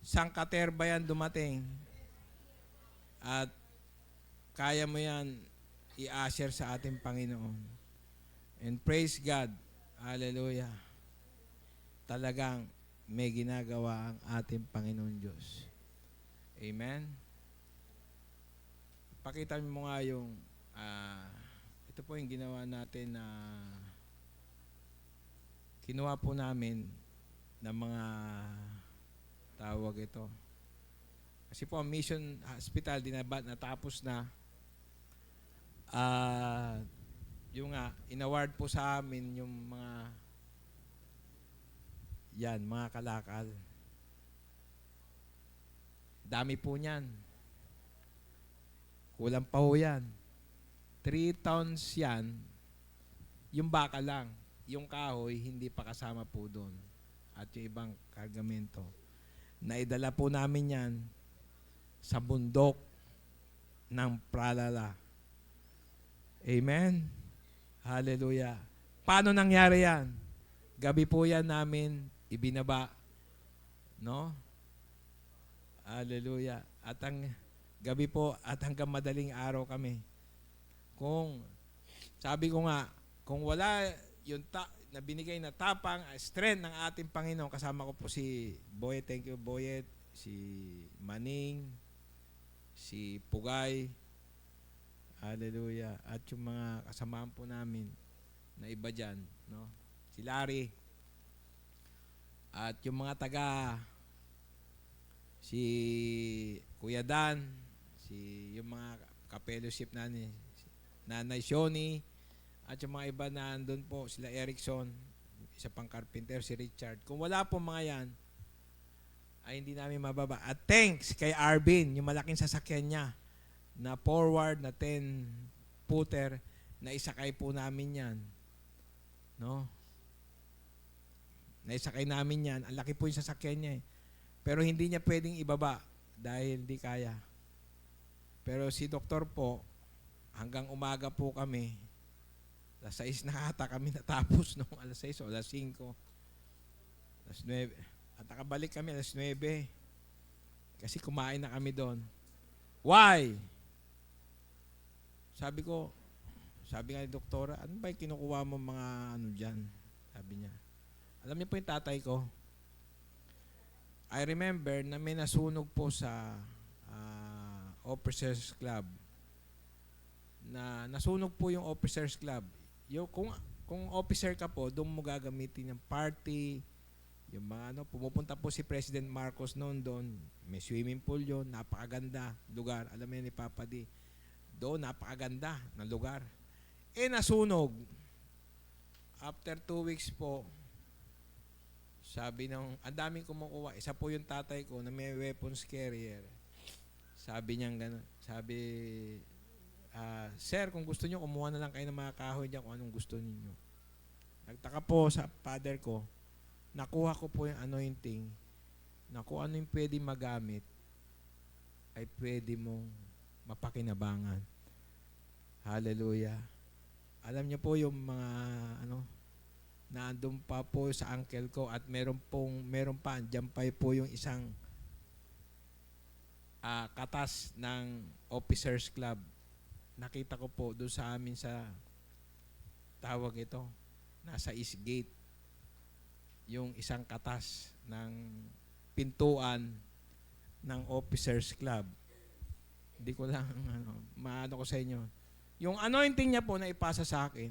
sangkaterba yan dumating. At kaya mo yan i-assure sa ating Panginoon. And praise God. Hallelujah. Talagang may ginagawa ang ating Panginoon Diyos. Amen. Pakita mo nga yung ito po yung ginawa natin na kinuha po namin ng mga tawag ito. Kasi po ang Mission Hospital natapos na yung inaward po sa amin yung mga kalakal. Dami po niyan. Kulang pa ho yan. 3 tons yan. Yung baka lang. Yung kahoy, hindi pa kasama po doon. At yung ibang kargamento. Naidala po namin yan sa bundok ng Pralala. Amen? Hallelujah. Paano nangyari yan? Gabi po yan namin ibinaba. No? Hallelujah. At ang gabi po at hanggang madaling araw kami. Kung Sabi ko nga, kung wala yung na binigay na tapang, strength ng ating Panginoon, kasama ko po si Boyet, thank you Boyet, si Maning, si Pugay, hallelujah, at yung mga kasamaan po namin na iba dyan, no? Si Larry, at yung mga si Kuya Dan, yung mga ka-fellowship na ni Nanay Shoni, at yung mga iba na andun po, sila Erickson, isa pang carpenter, si Richard. Kung wala po mga yan, ay hindi namin mababa. At thanks kay Arvin, yung malaking sasakyan niya, na forward na 10-footer, na isakay po namin yan. No? Naisakay namin yan. Ang laki po yung sasakyan niya eh. Pero hindi niya pwedeng ibaba dahil hindi kaya. Pero si doktor po, hanggang umaga po kami, alas 6 na ata kami natapos nung alas 6 o alas 5. Alas 9. At nakabalik kami alas 9. Kasi kumain na kami doon. Why? Sabi nga ni doktora, ano ba yung kinukuha mo mga ano dyan? Sabi niya. Alam niyo po yung tatay ko? I remember na may nasunog po sa Officers Club. Na nasunog po yung Officers Club. Kung officer ka po, doon mo gagamitin yung party, yung mga ano, pumupunta po si President Marcos noon doon. May swimming pool yun, napakaganda lugar. Alam mo yan ni Papa D. Doon, napakaganda na lugar. Nasunog. After 2 weeks po, sabi ang daming kumukuha. Isa po yung tatay ko na may weapons carrier. Sabi niya gano'n. Sabi, sir, kung gusto niyo, kumuha na lang kayo ng mga kahoy dyan kung anong gusto niyo. Nagtaka po sa father ko, nakuha ko po yung anointing na kung ano yung pwede magamit ay pwede mong mapakinabangan. Hallelujah. Alam niyo po yung mga naandun pa po sa uncle ko at meron pa, andyan pa po yung isang katas ng Officers Club. Nakita ko po doon sa amin sa tawag ito, nasa East Gate, yung isang katas ng pintuan ng Officers Club. Hindi ko lang maano ko sa inyo. Yung anointing niya po na ipasa sa akin.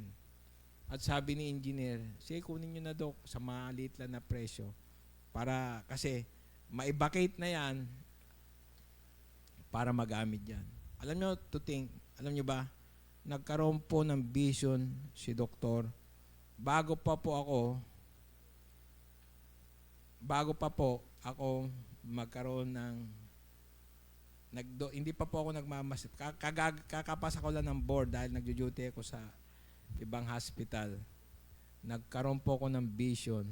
At sabi ni engineer, sige kunin nyo na Dok sa maliit lang na presyo. Para kasi ma-evacuate na yan para magamit yan. Alam nyo, alam nyo ba, nagkaroon po ng vision si Doktor. Bago pa po ako magkaroon ng hindi pa po ako nagmamasid. Kakapasa ko lang ng board dahil nagjo-duty ako sa ibang hospital. Nagkaroon po ako ng vision.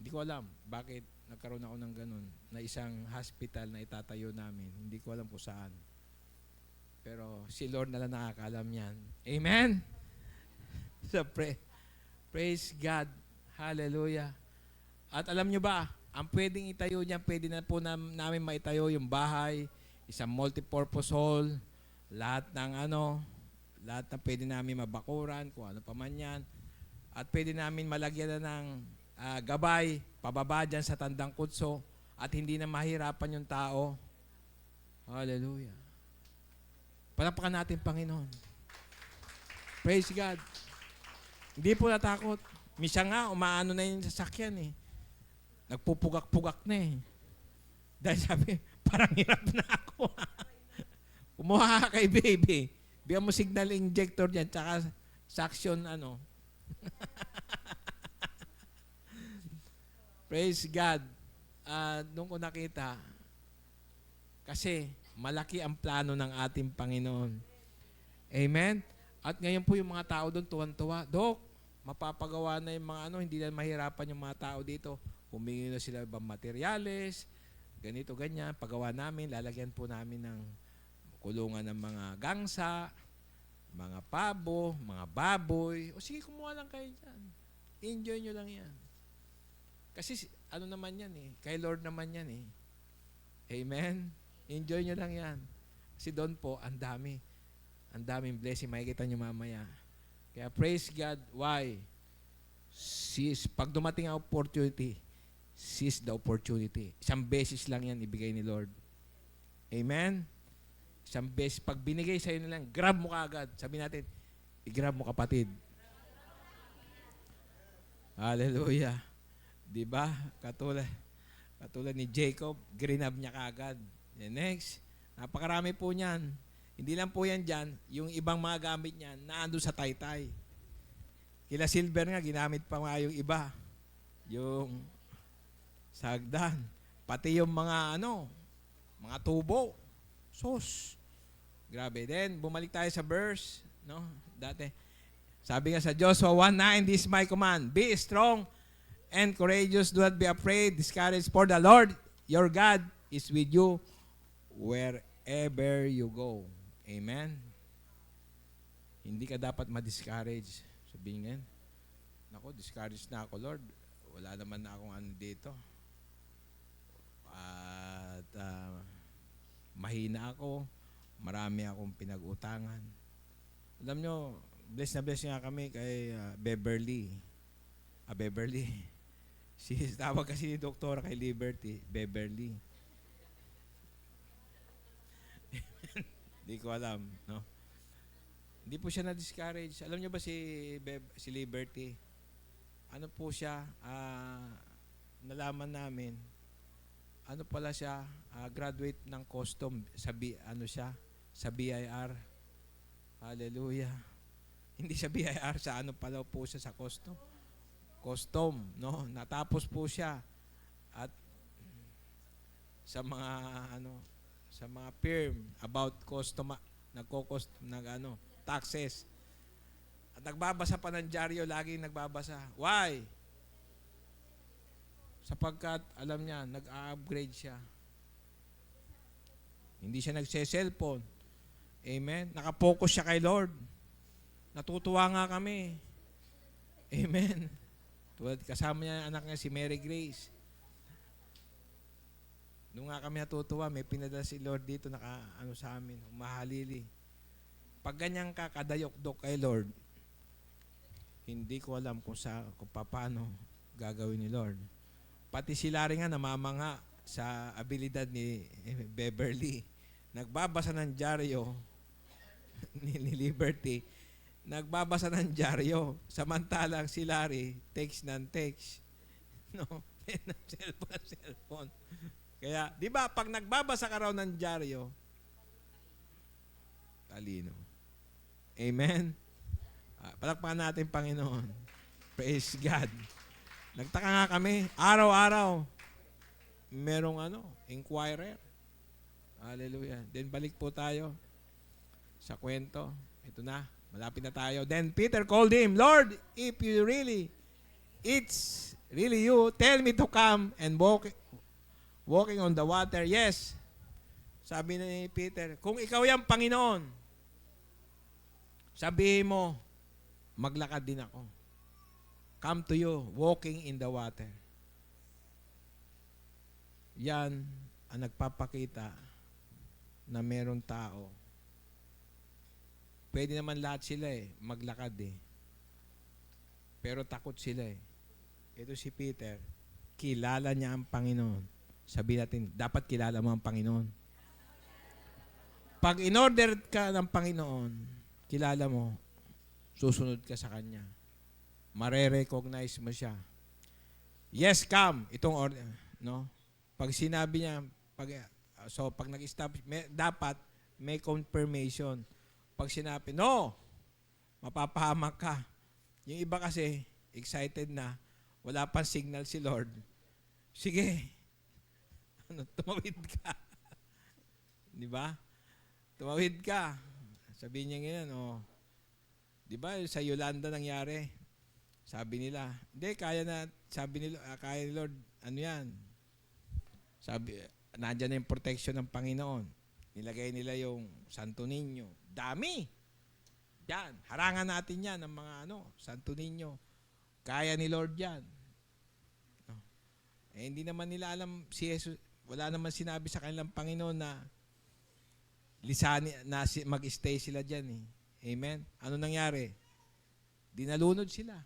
Hindi ko alam bakit nagkaroon ako ng ganun na isang hospital na itatayo namin. Hindi ko alam kung saan. Pero si Lord na lang nakakaalam yan. Amen? So praise God. Hallelujah. At alam nyo ba, ang pwedeng itayo niya, pwede na po namin maitayo yung bahay, isang multipurpose hall, lahat na pwede namin mabakuran, kung ano pa man yan. At pwede namin malagyan na ng gabay, pababa dyan sa Tandang Kutso, at hindi na mahirapan yung tao. Hallelujah. Palapakan natin, Panginoon. Praise God. Hindi po natakot. Misa nga, umaano na yung sasakyan eh. Nagpupugak-pugak na eh. Dahil sabi, parang hirap na ako. Kumuha ka kay baby. Bigyan mo signal injector dyan, tsaka suction Praise God. Nung ko nakita, kasi malaki ang plano ng ating Panginoon. Amen? At ngayon po yung mga tao doon tuwan-tuwa, Dok, mapapagawa na yung mga hindi na mahirapan yung mga tao dito. Humingi na sila ibang materyales, ganito, ganyan. Pagawa namin, lalagyan po namin ng kulungan ng mga gangsa, mga pabo, mga baboy. O sige, kumuha lang kayo dyan. Enjoy nyo lang yan. Kasi naman yan eh. Kay Lord naman yan eh. Amen? Enjoy nyo lang yan. Kasi doon po, ang dami. Ang daming blessing. Makikita nyo mamaya. Kaya praise God. Why? Pag dumating ang opportunity, seize the opportunity. Isang beses lang yan ibigay ni Lord. Amen? Isang beses. Pag binigay sa'yo na lang, grab mo kaagad. Sabi natin, i-grab mo kapatid. Hallelujah. Diba? Katulad ni Jacob, grinab niya kaagad. Next, napakarami po niyan. Hindi lang po yan dyan, yung ibang mga gamit niyan, naandun sa taytay. Kila Silver nga, ginamit pa nga yung iba. Yung sagdan. Pati yung mga mga tubo. Sus. Grabe. Then, bumalik tayo sa verse. No? Dati. Sabi nga sa Joshua 1:9, this is my command. Be strong and courageous. Do not be afraid, discouraged. For the Lord, your God, is with you wherever you go. Amen. Hindi ka dapat ma-discourage. Sabihin nga, nako, discouraged na ako, Lord. Wala naman na akong dito. At mahina ako. Marami akong pinag-utangan. Alam nyo, bless na bless nga kami kay Beverly. Beverly. Tawag kasi ni Doktora kay Liberty, Beverly. Hindi ko alam, no? Hindi po siya na-discourage. Alam niyo ba si Liberty? Ano po siya? Nalaman namin. Ano pala siya? Graduate ng custom sa sa BIR. Hallelujah. Hindi sa BIR, sa pala po siya sa custom. Custom, no? Natapos po siya. At sa mga sa mga firm about custom, taxes. At nagbabasa pa ng dyaryo, laging nagbabasa. Why? Sapagkat, alam niya, nag-upgrade siya. Hindi siya nagse-cellphone. Amen? Nakapokus siya kay Lord. Natutuwa nga kami. Amen? Tulad kasama niya anak niya si Mary Grace. Nung nga kami natutuwa, may pinadala si Lord dito sa amin, mahalili. Pag ganyan ka kadayok-dok kay Lord, hindi ko alam kung paano gagawin ni Lord. Pati si Larry nga namamanga sa abilidad ni Beverly. Nagbabasa ng dyaryo ni Liberty. Nagbabasa ng dyaryo. Samantalang si Larry, text ng text. No? cellphone. Kaya, di ba, pag nagbabasa ka raw ng dyaryo, talino. Amen? Palakpakan natin, Panginoon. Praise God. Nagtaka nga kami, araw-araw, merong inquirer. Hallelujah. Then balik po tayo sa kwento. Ito na, malapit na tayo. Then Peter called him, Lord, if it's really you, tell me to come and walking on the water. Yes. Sabi ni Peter, kung ikaw yung Panginoon, sabihin mo, maglakad din ako. Come to you, walking in the water. Yan ang nagpapakita na merong tao. Pwede naman lahat sila maglakad Pero takot sila Ito si Peter, kilala niya ang Panginoon. Sabi natin, dapat kilala mo ang Panginoon. Pag in-order ka ng Panginoon, kilala mo, susunod ka sa Kanya. Mare-recognize mo siya. Yes, come. Itong order, no? Pag sinabi niya, pag nag-establish, dapat may confirmation. Pag sinabi, no, mapapahamak ka. Yung iba kasi, excited na, wala pang signal si Lord. Sige, tumawid ka. Di ba? Tumawid ka. Sabihin niya ngayon, di ba sa Yolanda nangyari? Sabi nila, hindi, sabi nila, kaya ni Lord, yan? Sabi, nandiyan na yung protection ng Panginoon. Nilagay nila yung Santo Niño. Dami! Yan, harangan natin yan ng mga Santo Niño. Kaya ni Lord yan. Hindi naman nila alam si Jesus. Wala naman sinabi sa kanilang Panginoon na lisani, mag-stay sila dyan eh. Amen? Ano nangyari? Dinalunod sila.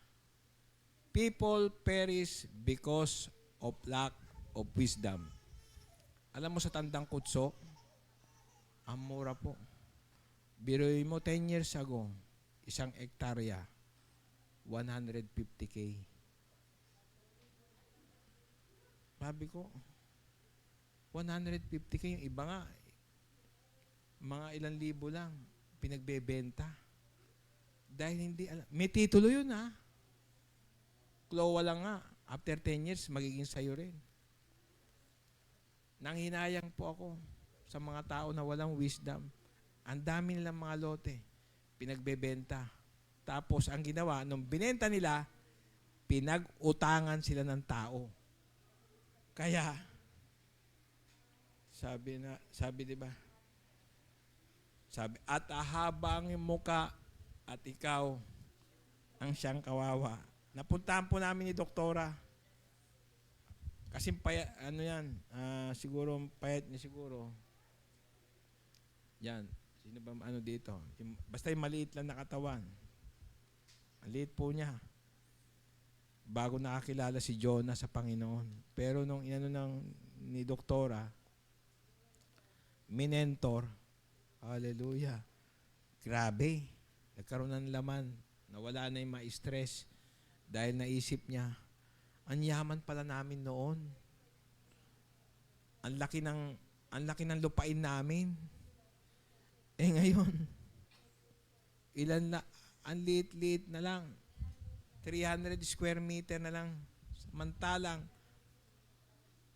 People perish because of lack of wisdom. Alam mo sa Tandang Kutso, ang mura po. Biruin mo 10 years ago, isang ektarya, 150K. Sabi ko, 150K, yung iba nga, mga ilang libo lang, pinagbebenta. Dahil hindi alam. May titulo yun ha. Klowa lang nga. After 10 years, magiging sayo rin. Nanghinayang po ako sa mga tao na walang wisdom. Ang dami nilang mga lote, pinagbebenta. Tapos ang ginawa, nung binenta nila, pinag-utangan sila ng tao. Kaya, sabi diba? Sabi, at habang yung muka at ikaw ang siyang kawawa. Napuntahan po namin ni Doktora. Kasi siguro payat niya siguro. Yan. Sino ba dito? Basta yung maliit lang na katawan. Maliit po niya. Bago nakakilala si Jonah sa Panginoon. Pero nung ni Doktora, minentor, hallelujah, grabe, nagkaroon ng laman, nawala na yung ma-stress dahil naisip niya, ang yaman pala namin noon. Ang laki ng lupain namin. Eh ngayon, ang liit-liit na lang. 300 square meter na lang. Samantalang,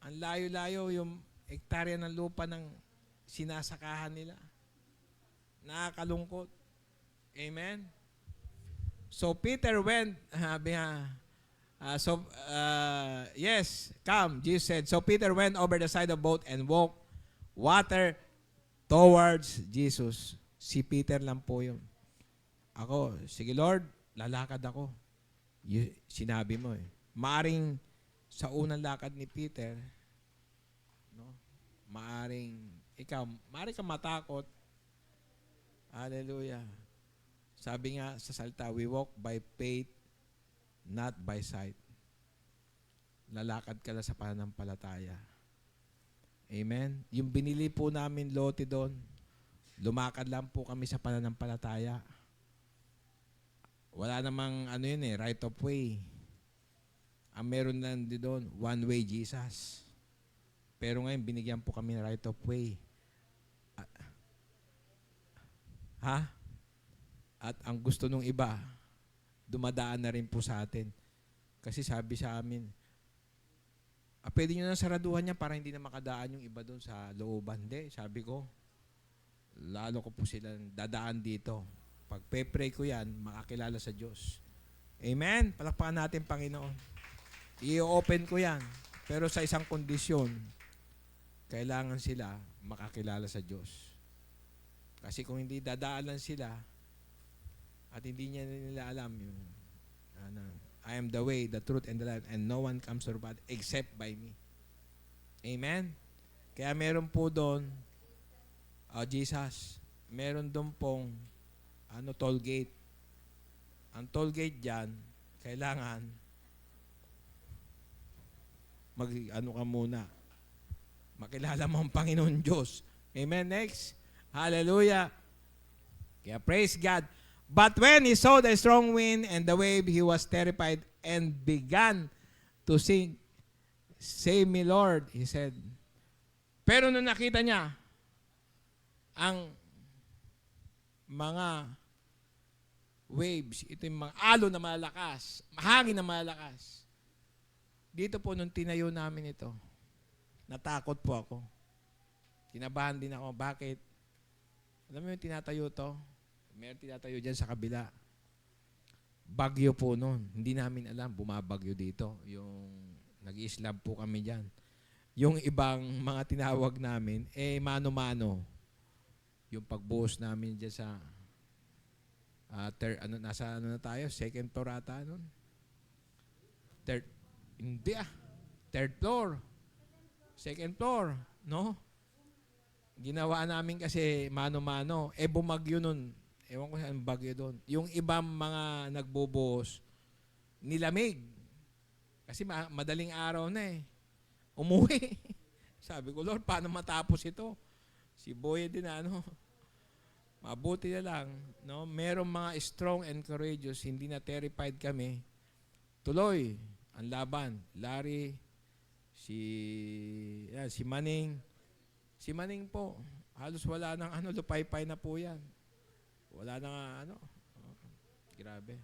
ang layo-layo yung hektarya ng lupa ng sinasakahan nila. Nakakalungkot. Amen? So Peter went, yes, come, Jesus said. So Peter went over the side of the boat and walked water towards Jesus. Si Peter lang po yun. Ako, sige Lord, lalakad ako. Sinabi mo eh. Maaring sa unang lakad ni Peter, no? Maaring kang matakot. Hallelujah. Sabi nga sa salita, we walk by faith, not by sight. Lalakad ka lang sa pananampalataya. Amen? Yung binili po namin lote doon, lumakad lang po kami sa pananampalataya. Wala namang right of way. Ang meron lang doon, one way Jesus. Pero ngayon, binigyan po kami ng right of way. At ang gusto nung iba, dumadaan na rin po sa atin. Kasi sabi sa amin, pwede nyo na saraduhan niya para hindi na makadaan yung iba doon sa looban. Hindi, sabi ko, lalo ko po silang dadaan dito. Pag pe-pray ko yan, makakilala sa Diyos. Amen? Palakpakan natin, Panginoon. I-open ko yan. Pero sa isang kondisyon, kailangan sila makakilala sa Diyos. Kasi kung hindi dadaan lang sila, at hindi nila alam yung, I am the way, the truth, and the life, and no one comes to God except by me. Amen? Kaya meron po doon, Jesus, meron doon pong toll gate. Ang toll gate dyan, kailangan ka muna. Makilala mo ang Panginoon Diyos. Amen? Next. Hallelujah. Kaya praise God. But when he saw the strong wind and the wave, he was terrified and began to sing. Save me, Lord, he said. Pero nung nakita niya ang mga waves, ito yung mga alon na malakas, hangin na malakas. Dito po nung tinayo namin ito, natakot po ako. Kinabahan din ako. Bakit? Alam mo yung tinatayo to? Meron tinatayo dyan sa kabila. Bagyo po noon. Hindi namin alam, bumabagyo dito. Yung nag-i-slab po kami dyan. Yung ibang mga tinawag namin, mano-mano. Yung pagbuhos namin dyan sa nasa na tayo? Second floor ata nun? Third floor. Second floor. No? Ginawa namin kasi mano-mano. Bumagyo nun. Ewan ko saan bagyo doon. Yung ibang mga nagbubuhos, nilamig. Kasi madaling araw na eh. Umuwi. Sabi ko, Lord, paano matapos ito? Si Boy din mabuti na lang. No? Merong mga strong and courageous, hindi na terrified kami. Tuloy ang laban. Larry, si Manning. Si Manning po, halos wala nang lupay-pay na po yan. Wala nang grabe.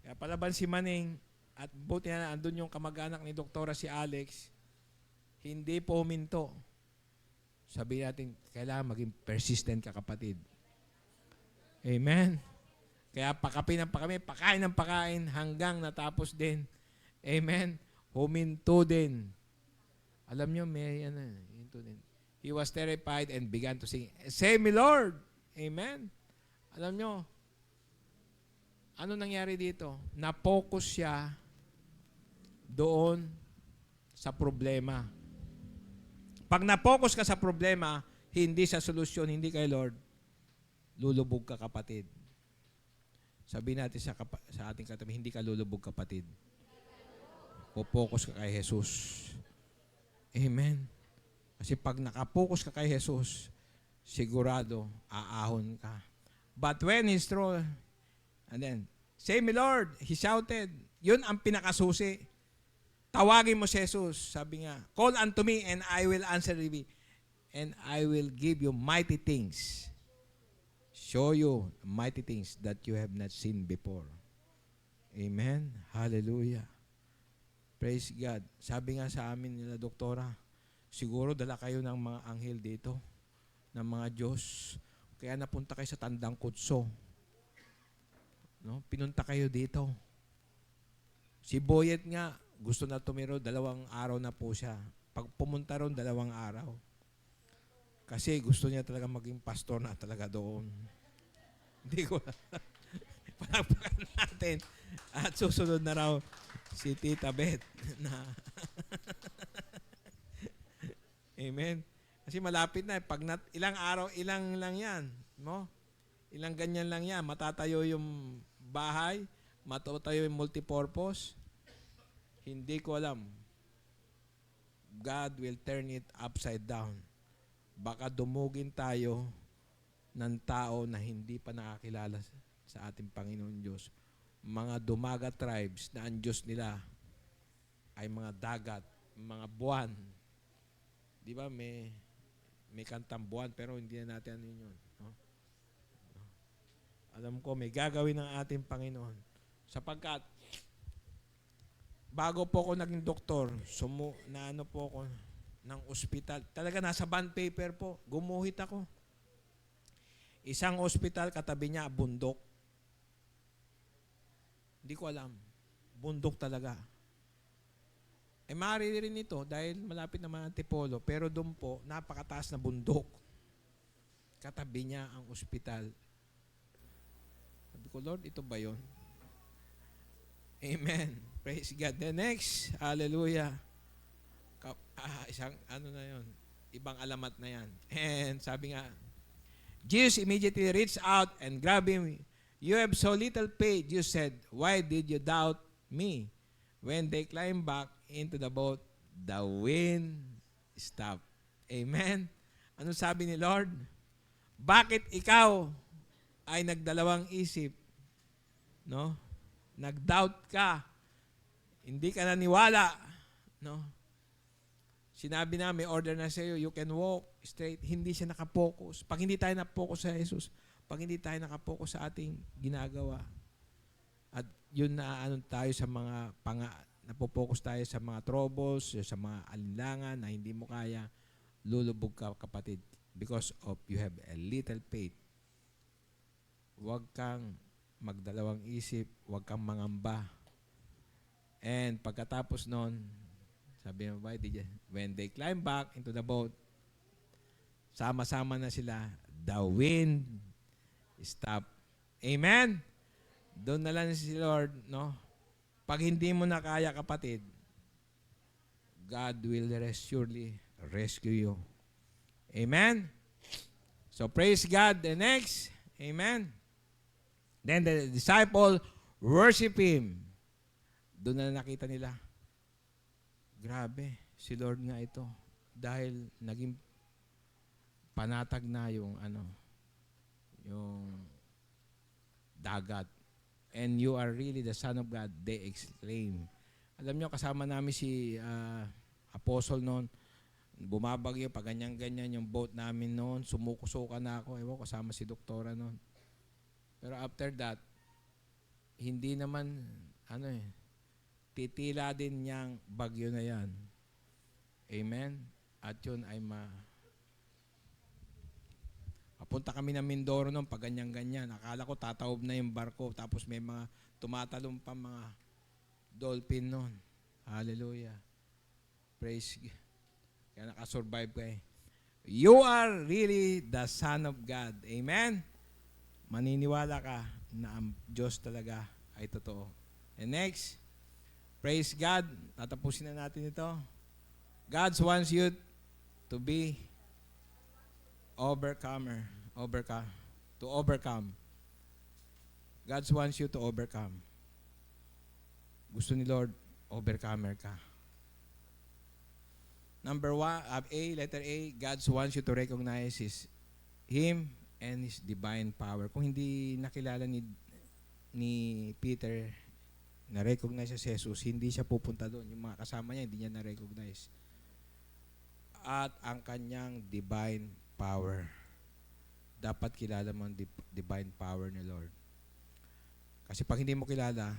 Kaya palaban si Manning, at buti na andun yung kamag-anak ni Doktora si Alex, hindi po huminto. Sabi natin, kailangan maging persistent ka, kapatid. Amen. Kaya pakapin ng pakami, pakain ng pakain, hanggang natapos din. Amen. Huminto din. Alam nyo, may hinto din. He was terrified and began to sing, "Save me, Lord." Amen. Alam nyo, ano nangyari dito? Na-focus siya doon sa problema. Pag na-focus ka sa problema, hindi sa solusyon, hindi kay Lord, lulubog ka, kapatid. Sabihin natin sa ating katabi, hindi ka lulubog, kapatid. Focus ka kay Jesus. Amen. Kasi pag nakapokus ka kay Jesus, sigurado, aahon ka. But when he strode, and then, "Save me, Lord," he shouted. Yun ang pinakasusi. Tawagin mo si Jesus. Sabi nga, "Call unto me and I will answer thee, and I will give you mighty things. Show you mighty things that you have not seen before." Amen. Hallelujah. Praise God. Sabi nga sa amin nila, Doktora, siguro dala kayo ng mga anghel dito, ng mga Diyos. Kaya napunta kayo sa Tandang Kutso. No? Pinunta kayo dito. Si Boyet nga, gusto na tumiro, 2 araw na po siya. Pag pumunta ron, 2 araw. Kasi gusto niya talaga maging pastor na talaga doon. Hindi ko palakpakan natin. At susunod na raw si Tita Beth na Amen. Kasi malapit na. Pag ilang araw, ilang lang yan. No? Ilang ganyan lang yan. Matatayo yung bahay, matatayo yung multipurpose. Hindi ko alam. God will turn it upside down. Baka dumugin tayo ng tao na hindi pa nakakilala sa ating Panginoon Diyos. Mga Dumaga tribes na ang Diyos nila ay mga dagat, mga buwan. Di ba may kantang buwan pero hindi na natin yun. No? Alam ko may gagawin ng ating Panginoon. Sapagkat bago po ako naging doktor, po ako ng ospital. Talaga nasa bond paper po. Gumuhit ako. Isang ospital, katabi niya, bundok. Hindi ko alam. Bundok talaga. Maaari rin ito dahil malapit naman ang Antipolo. Pero doon po, napakataas na bundok. Katabi niya ang ospital. Sabi ko, Lord, ito ba yun? Amen. Praise God. The next, hallelujah. Isang na yun. Ibang alamat na yan. And sabi nga, Jesus immediately reached out and grabbed him. "You have so little faith," Jesus said. "Why did you doubt me?" When they climbed back into the boat, the wind stopped. Amen. Ano sabi ni Lord? Bakit ikaw ay nagdalawang isip? No? Nag-doubt ka. Hindi ka naniwala. No? Sinabi na, may order na sa iyo, you can walk straight. Hindi siya nakapokus. Pag hindi tayo napokus sa Jesus, pag hindi tayo nakapokus sa ating ginagawa, at yun na tayo sa mga napopokus tayo sa mga troubles, sa mga alinlangan na hindi mo kaya, lulubog ka, kapatid, because of you have a little faith. Huwag kang magdalawang isip, huwag kang mangamba. And pagkatapos nun, sabi mo ba, when they climb back into the boat, sama-sama na sila, the wind stopped. Amen? Doon na lang si Lord, no? Pag hindi mo na kaya, kapatid, God will surely rescue you. Amen? So praise God. The next, amen. Then the disciple worship Him. Doon na nakita nila, grabe, si Lord nga ito. Dahil naging panatag na yung dagat. And you are really the Son of God, they exclaim. Alam nyo, kasama namin si Apostle noon. Bumabagyo, pa ganyan-ganyan yung boat namin noon. Sumuko-suka na ako. Ewan, kasama si Doktora noon. Pero after that, hindi naman, titila din niyang bagyo na yan. Amen? At yun ay Papunta kami ng Mindoro noon, pag ganyan-ganyan. Akala ko tataob na yung barko, tapos may mga tumatalong pa mga dolphin noon. Hallelujah. Praise God. Kaya nakasurvive ka eh. You are really the Son of God. Amen? Maniniwala ka na ang Diyos talaga ay totoo. And next, praise God. Tatapusin na natin ito. God wants you to be to overcome. God wants you to overcome. Gusto ni Lord, overcomer ka. Number 1, letter A, God wants you to recognize Him and His divine power. Kung hindi nakilala ni Peter, na-recognize si Jesus, hindi siya pupunta doon. Yung mga kasama niya, hindi niya na-recognize. At ang kanyang divine power. Dapat kilala mo ang divine power ni Lord. Kasi pag hindi mo kilala,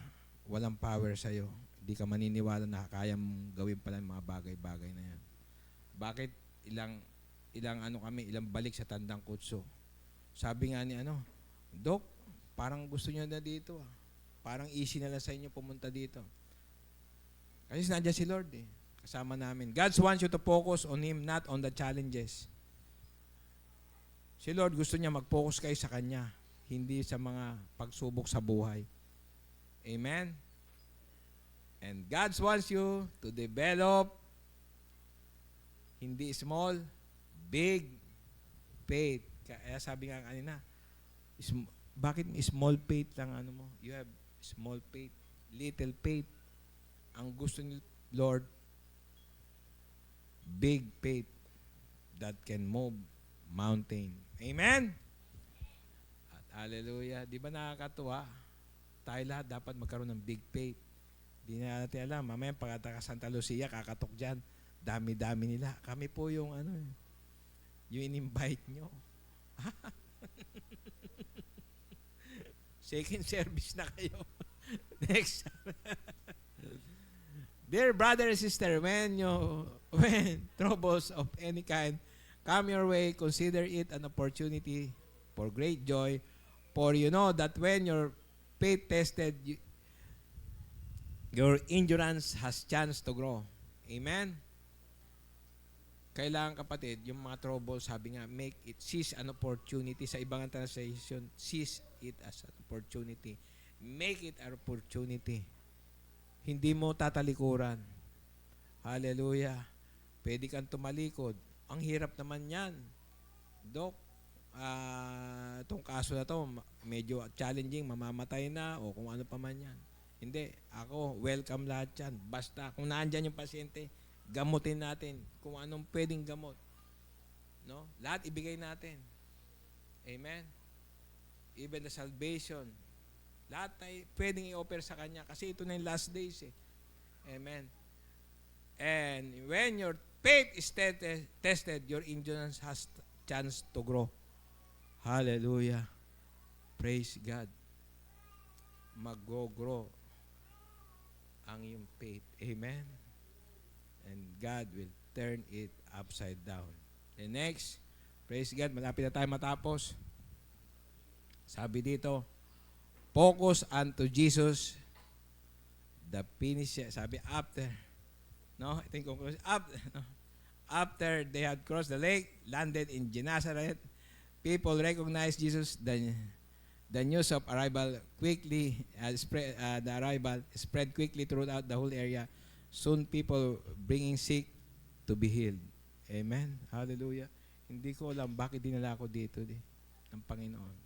walang power sa'yo. Hindi ka maniniwala na kaya mong gawin pala yung mga bagay-bagay na yan. Bakit ilang balik sa Tandang Kutso? Sabi nga ni Dok, parang gusto niyo na dito. Parang easy na lang sa inyo pumunta dito. Kasi nandiyan si Lord eh. Kasama namin. God wants you to focus on Him, not on the challenges. Si Lord gusto niya mag-focus kayo sa Kanya, hindi sa mga pagsubok sa buhay. Amen? And God wants you to develop hindi small, big faith. Kaya sabi nga kanina, bakit small faith lang mo? You have small faith, little faith. Ang gusto ni Lord, big faith that can move mountain. Amen? At hallelujah. Di ba nakakatuwa? Tayo lahat dapat magkaroon ng big faith. Di na natin alam. Mamaya pagkataka Santa Lucia, kakatok dyan. Dami-dami nila. Kami po yung yung in-invite nyo. Second service na kayo. Next. Dear brother and sister, when troubles of any kind come your way, consider it an opportunity for great joy, for you know that when your faith tested, your endurance has chance to grow. Amen? Kailangan kapatid, yung mga trouble, sabi nga, make it, seize an opportunity. Sa ibang translation, seize it as an opportunity. Make it an opportunity. Hindi mo tatalikuran. Hallelujah. Pwede kang tumalikod. Ang hirap naman yan. Dok, itong kaso na to, medyo challenging, mamamatay na, o kung ano pa man yan. Hindi. Ako, welcome lahat yan. Basta, kung naandyan yung pasyente, gamutin natin. Kung anong pwedeng gamot. No? Lahat ibigay natin. Amen? Even the salvation. Lahat ay pwedeng i-offer sa Kanya kasi ito na yung last days eh. Amen? And when your faith is tested, your endurance has chance to grow. Hallelujah. Praise God. Mag-grow ang iyong faith. Amen? And God will turn it upside down. The next, praise God, malapit na tayo matapos. Sabi dito, focus unto Jesus, the finish, sabi after, no? I think after they had crossed the lake, landed in Gennesaret, people recognized Jesus. The news of arrival quickly spread quickly throughout the whole area. Soon people bringing sick to be healed. Amen. Hallelujah. Hindi ko alam bakit dinala ako dito ng Panginoon.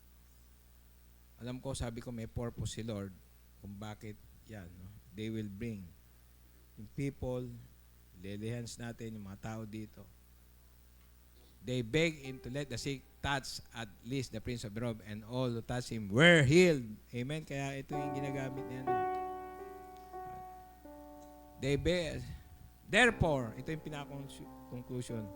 Alam ko, sabi ko, may purpose si Lord kung bakit yan. No? They will bring yung people, lilihans natin, yung mga tao dito. They beg him to let the sick touch at least the prince of the robe, and all who touch him were healed. Amen? Kaya ito yung ginagamit niya. No? They beg. Therefore, ito yung pinaka-conclusion.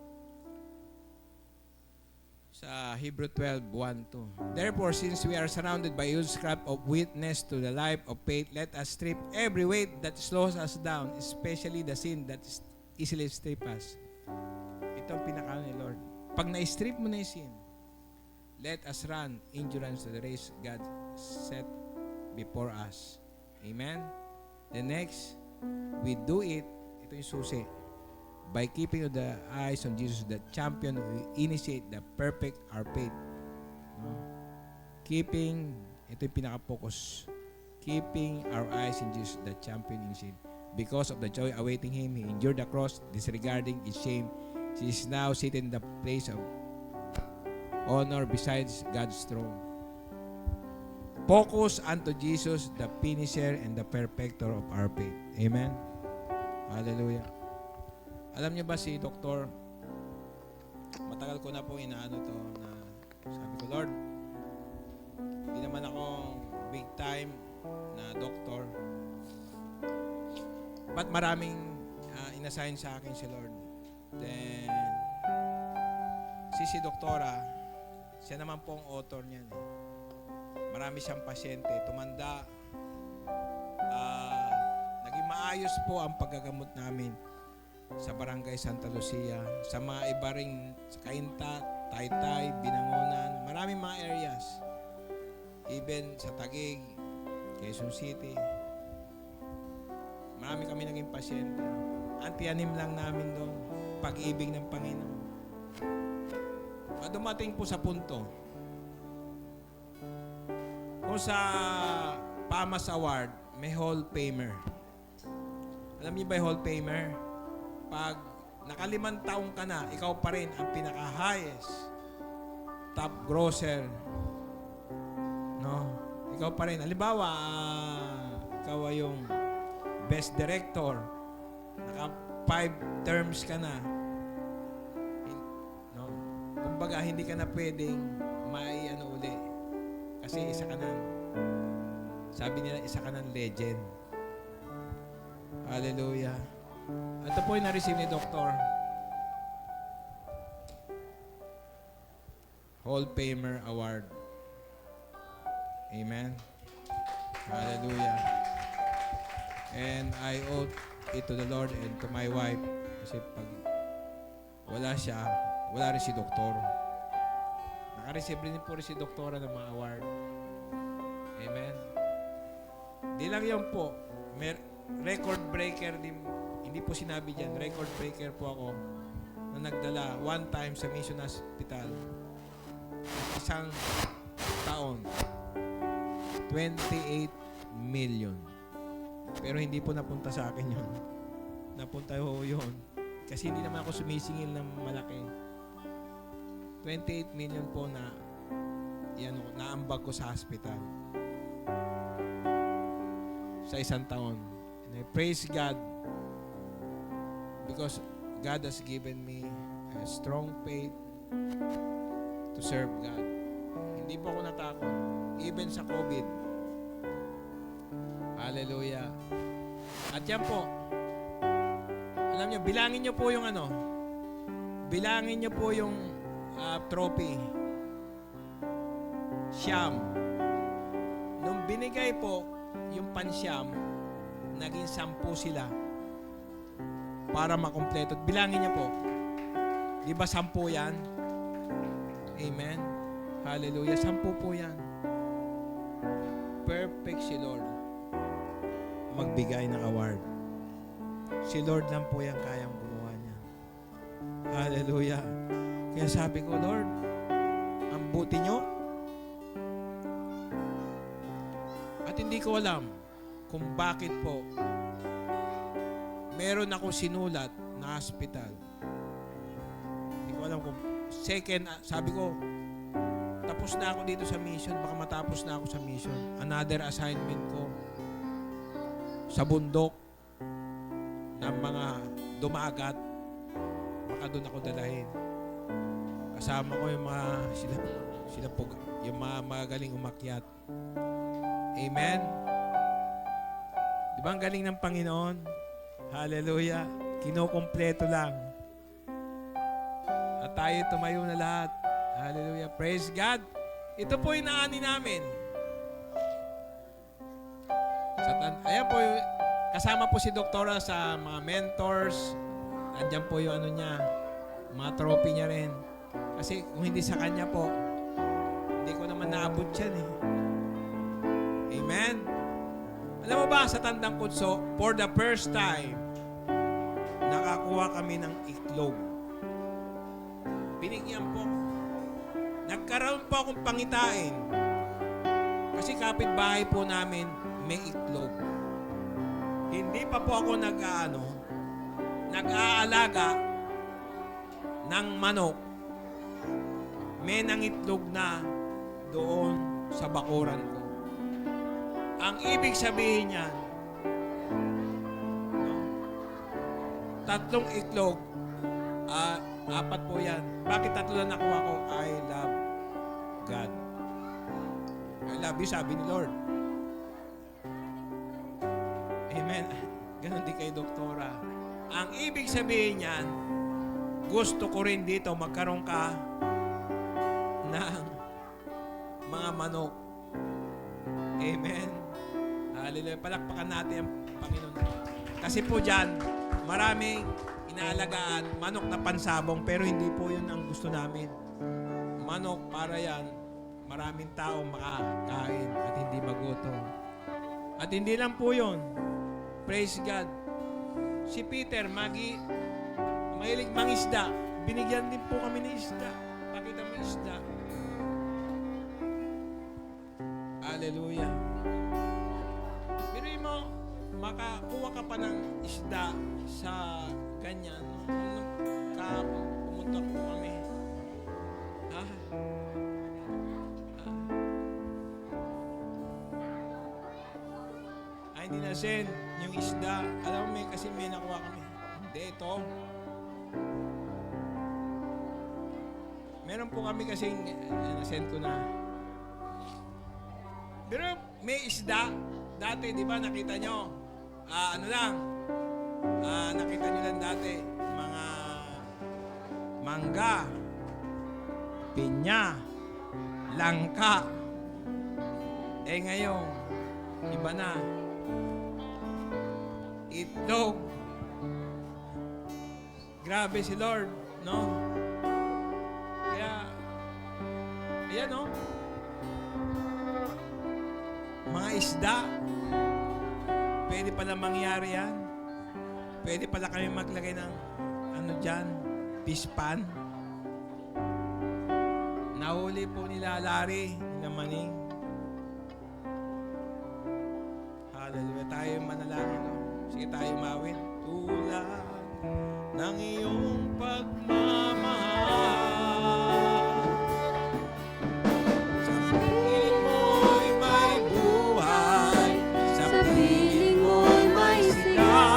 Sa Hebrew 12:1-2. Therefore, since we are surrounded by huge crowd of witness to the life of faith, let us strip every weight that slows us down, especially the sin that easily strip us. Ito ang pinaka ni Lord. Pag na-strip mo na yung sin, let us run endurance to the race God set before us. Amen? The next, we do it, ito yung susi, by keeping the eyes on Jesus, the champion who initiate the perfect our faith. No? Keeping, ito yung pinaka-focus, keeping our eyes in Jesus, the champion initiate. Because of the joy awaiting him, he endured the cross, disregarding its shame. He is now seated in the place of honor besides God's throne. Focus unto Jesus, the finisher and the perfecter of our faith. Amen? Hallelujah. Alam niyo ba si Doktor, matagal ko na po inaano to, na sabi ko, Lord, hindi naman ako big time na doktor. Ba't maraming inassign sa akin si Lord? Then, si Doktora, siya naman po ang author niyan. Marami siyang pasyente, tumanda. Naging maayos po ang paggagamot namin sa Barangay Santa Lucia, sa mga iba ring Cainta, Taytay, Binangonan, maraming mga areas. Even sa Taguig, Quezon City. Marami kami naging pasyente. Antianim lang namin doon, pag-ibig ng Panginoon. Dumating po sa punto, kung sa PAMAS Award, may Hall Famer. Alam niyo ba yung Hall Famer? Pag nakalimang taong ka na, ikaw pa rin ang pinaka-highest top grosser. No? Ikaw pa rin. Halimbawa, ikaw ay yung best director. Naka 5 terms ka na. No? Kumbaga, hindi ka na pwedeng uli. Kasi isa ka na. Sabi nila, isa ka ng legend. Hallelujah. Ito po yung na-receive ni Doktor. Hall Famer Award. Amen. Hallelujah. And I owe it to the Lord and to my wife. Kasi pag wala siya, wala rin si Doktor. Naka-receive rin po rin si Doktora ng mga award. Amen. Di lang yun po. May record breaker din. Hindi po sinabi dyan, record breaker po ako na nagdala one time sa Mission Hospital. Isang taon. 28 million. Pero hindi po napunta sa akin yun. Napunta ho yun. Kasi hindi naman ako sumisingil ng malaki. 28 million po na yan, naambag ko sa hospital. Sa isang taon. And I praise God because God has given me a strong faith to serve God. Hindi po ako natakot. Even sa COVID. Hallelujah. At yan po, alam niyo, bilangin niyo po yung bilangin niyo po yung trophy. Siyam. Nung binigay po yung pansyam, naging 10 sila para makompleto. Bilangin niyo po. Di ba 10 yan? Amen. Hallelujah. 10 po yan. Perfect si Lord magbigay ng award. Si Lord lang po yan kayang gumawa niya. Hallelujah. Kaya sabi ko, Lord, ang buti nyo. At hindi ko alam kung bakit po meron ako sinulat na hospital. Hindi ko alam kung second, sabi ko, tapos na ako dito sa mission, baka matapos na ako sa mission. Another assignment ko sa bundok ng mga dumagat, baka doon ako dalahin. Kasama ko yung mga yung mga magaling umakyat. Amen? Di ba ang galing ng Panginoon? Hallelujah. Kinukumpleto lang. At tayo tumayo na lahat. Hallelujah. Praise God. Ito po yung naani namin. Ayan po, kasama po si Doktora sa mga mentors. Andyan po yung ano niya, mga trophy niya rin. Kasi kung hindi sa kanya po, hindi ko naman naabot yan eh. Amen? Alam mo ba, sa Tandang Kutso, for the first time, nakakuha kami ng itlog. Binigyan po. Nagkaroon po akong pangitain. Kasi kapitbahay po namin, may itlog. Hindi pa po ako nag-aalaga ng manok. May nangitlog na doon sa bakuran ko. Ang ibig sabihin niyan, tatlong itlog, 4 po yan. Bakit 3 na nakuha ko? I love God. I love you, sabi ni Lord. Amen. Ganon din kay Doktora. Ang ibig sabihin niyan, gusto ko rin dito magkaroon ka ng mga manok. Amen. Hallelujah. Palakpakan natin ang Panginoon. Kasi po dyan, maraming inaalagaan, manok na pansabong, pero hindi po yun ang gusto namin. Manok para yan, maraming tao makakain at hindi magutom. At hindi lang po yun. Praise God. Si Peter, mahilig mangisda. Binigyan din po kami ng isda. Pakita mo isda. Hallelujah. Pero mo, makakuha ka pa ng isda sa ganyan. Kahapon, pumunta po kami. Hindi na send yung isda. Alam mo, kasi may nakuha kami. Hindi, ito. Meron po kami kasi na-send ko na. Pero may isda. Dati, di ba, nakita nyo? Nakita nyo lang dati. Mga mangga, pinya, langka. Ngayon, iba na. Itlog. Grabe si Lord, no? Kaya, ayan, no? Mga isda. Pwede pala mangyari yan. Pwede pala kami maglagay ng, fish pan. Nahuli po nila Larry, nila Maning. Hallelujah. Tayo manalangin, no? Sige tayo mawin. Tulad ng iyong pagmamahal, sa piling mo'y may buhay, sa piling mo'y may sigla.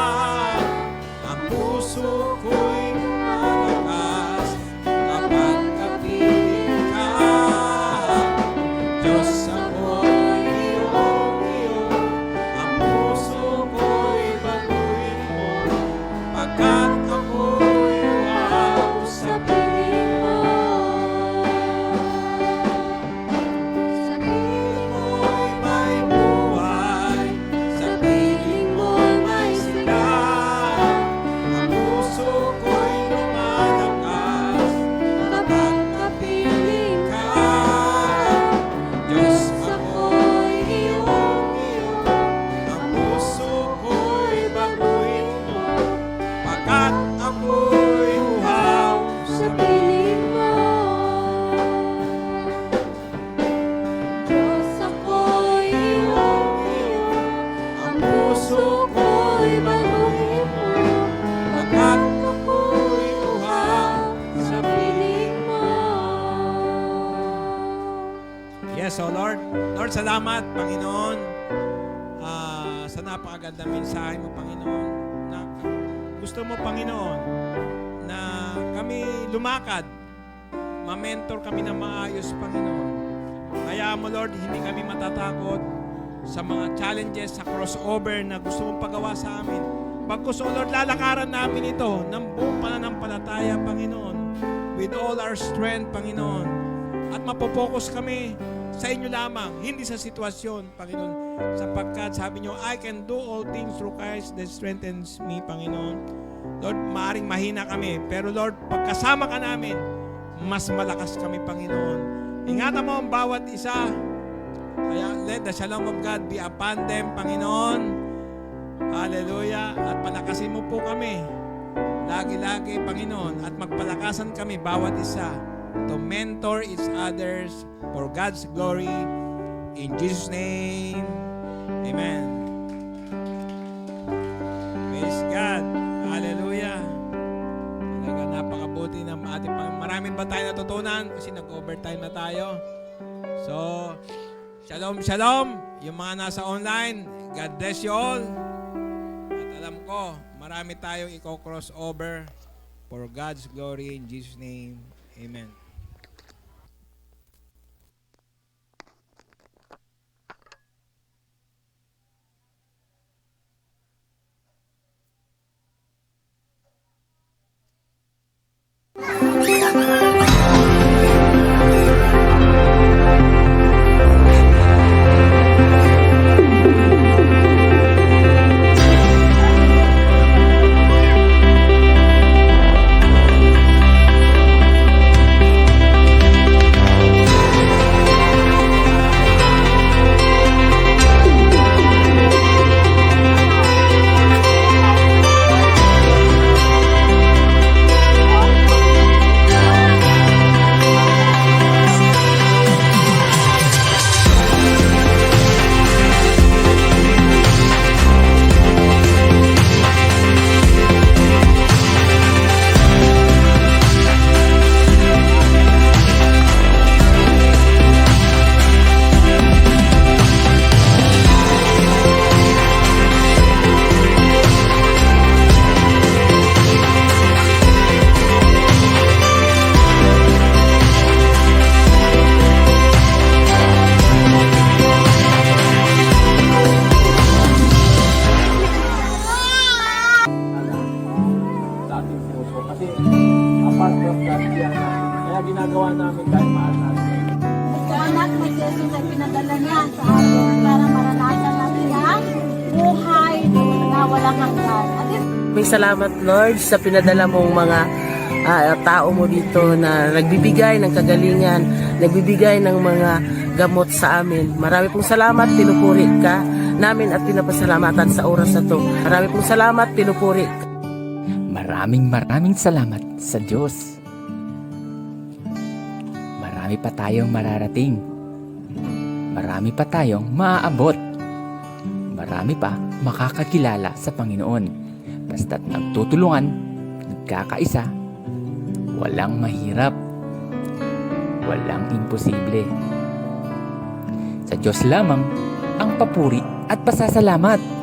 Ang puso ko'y malakas kapag kapiling ka. Diyos, ako'y iyong, ang puso ko'y pagkat ako'y wow sa Jesus, O Lord. Lord, salamat, Panginoon, sa napakagandang mensahe mo, Panginoon, na gusto mo, Panginoon, na kami lumakad, ma-mentor kami na maayos, Panginoon. Kaya mo, Lord, hindi kami matatakot sa mga challenges, sa crossover na gusto mong pagawa sa amin. Pagkus, O Lord, lalakaran namin ito ng buong pananampalataya, Panginoon, with all our strength, Panginoon. At mapopokus kami sa inyo lamang, hindi sa sitwasyon, Panginoon. Sapagkat sabi nyo, I can do all things through Christ that strengthens me, Panginoon. Lord, maaring mahina kami, pero Lord, pagkasama ka namin, mas malakas kami, Panginoon. Ingatan mo ang bawat isa. Kaya let the shalom of God be upon them, Panginoon. Hallelujah. At palakasin mo po kami lagi-lagi, Panginoon. At magpalakasan kami, bawat isa, to mentor each others for God's glory. In Jesus' name, amen. Praise God. Hallelujah. Talaga napakabuti ng ating maraming ba tayo natutunan? Kasi nag-overtime na tayo. So, shalom, shalom. Yung mga nasa online, God bless you all. At alam ko, marami tayong i-cross over for God's glory in Jesus' name. Amen. ginagawa namin dahil mahal natin. Salamat kay Jesus ay pinadala niya sa atin para maranasan natin ang buhay na walang hanggan. May salamat, Lord, sa pinadala mong mga tao mo dito na nagbibigay ng kagalingan, nagbibigay ng mga gamot sa amin. Marami pong salamat, pinupuri ka namin at pinapasalamatan sa oras na to. Marami pong salamat, pinupuri ka. Maraming salamat sa Diyos. Marami pa tayong mararating. Marami pa tayong maaabot. Marami pa makakakilala sa Panginoon. Basta't nagtutulungan, nagkakaisa, walang mahirap, walang imposible. Sa Diyos lamang ang papuri at pasasalamat.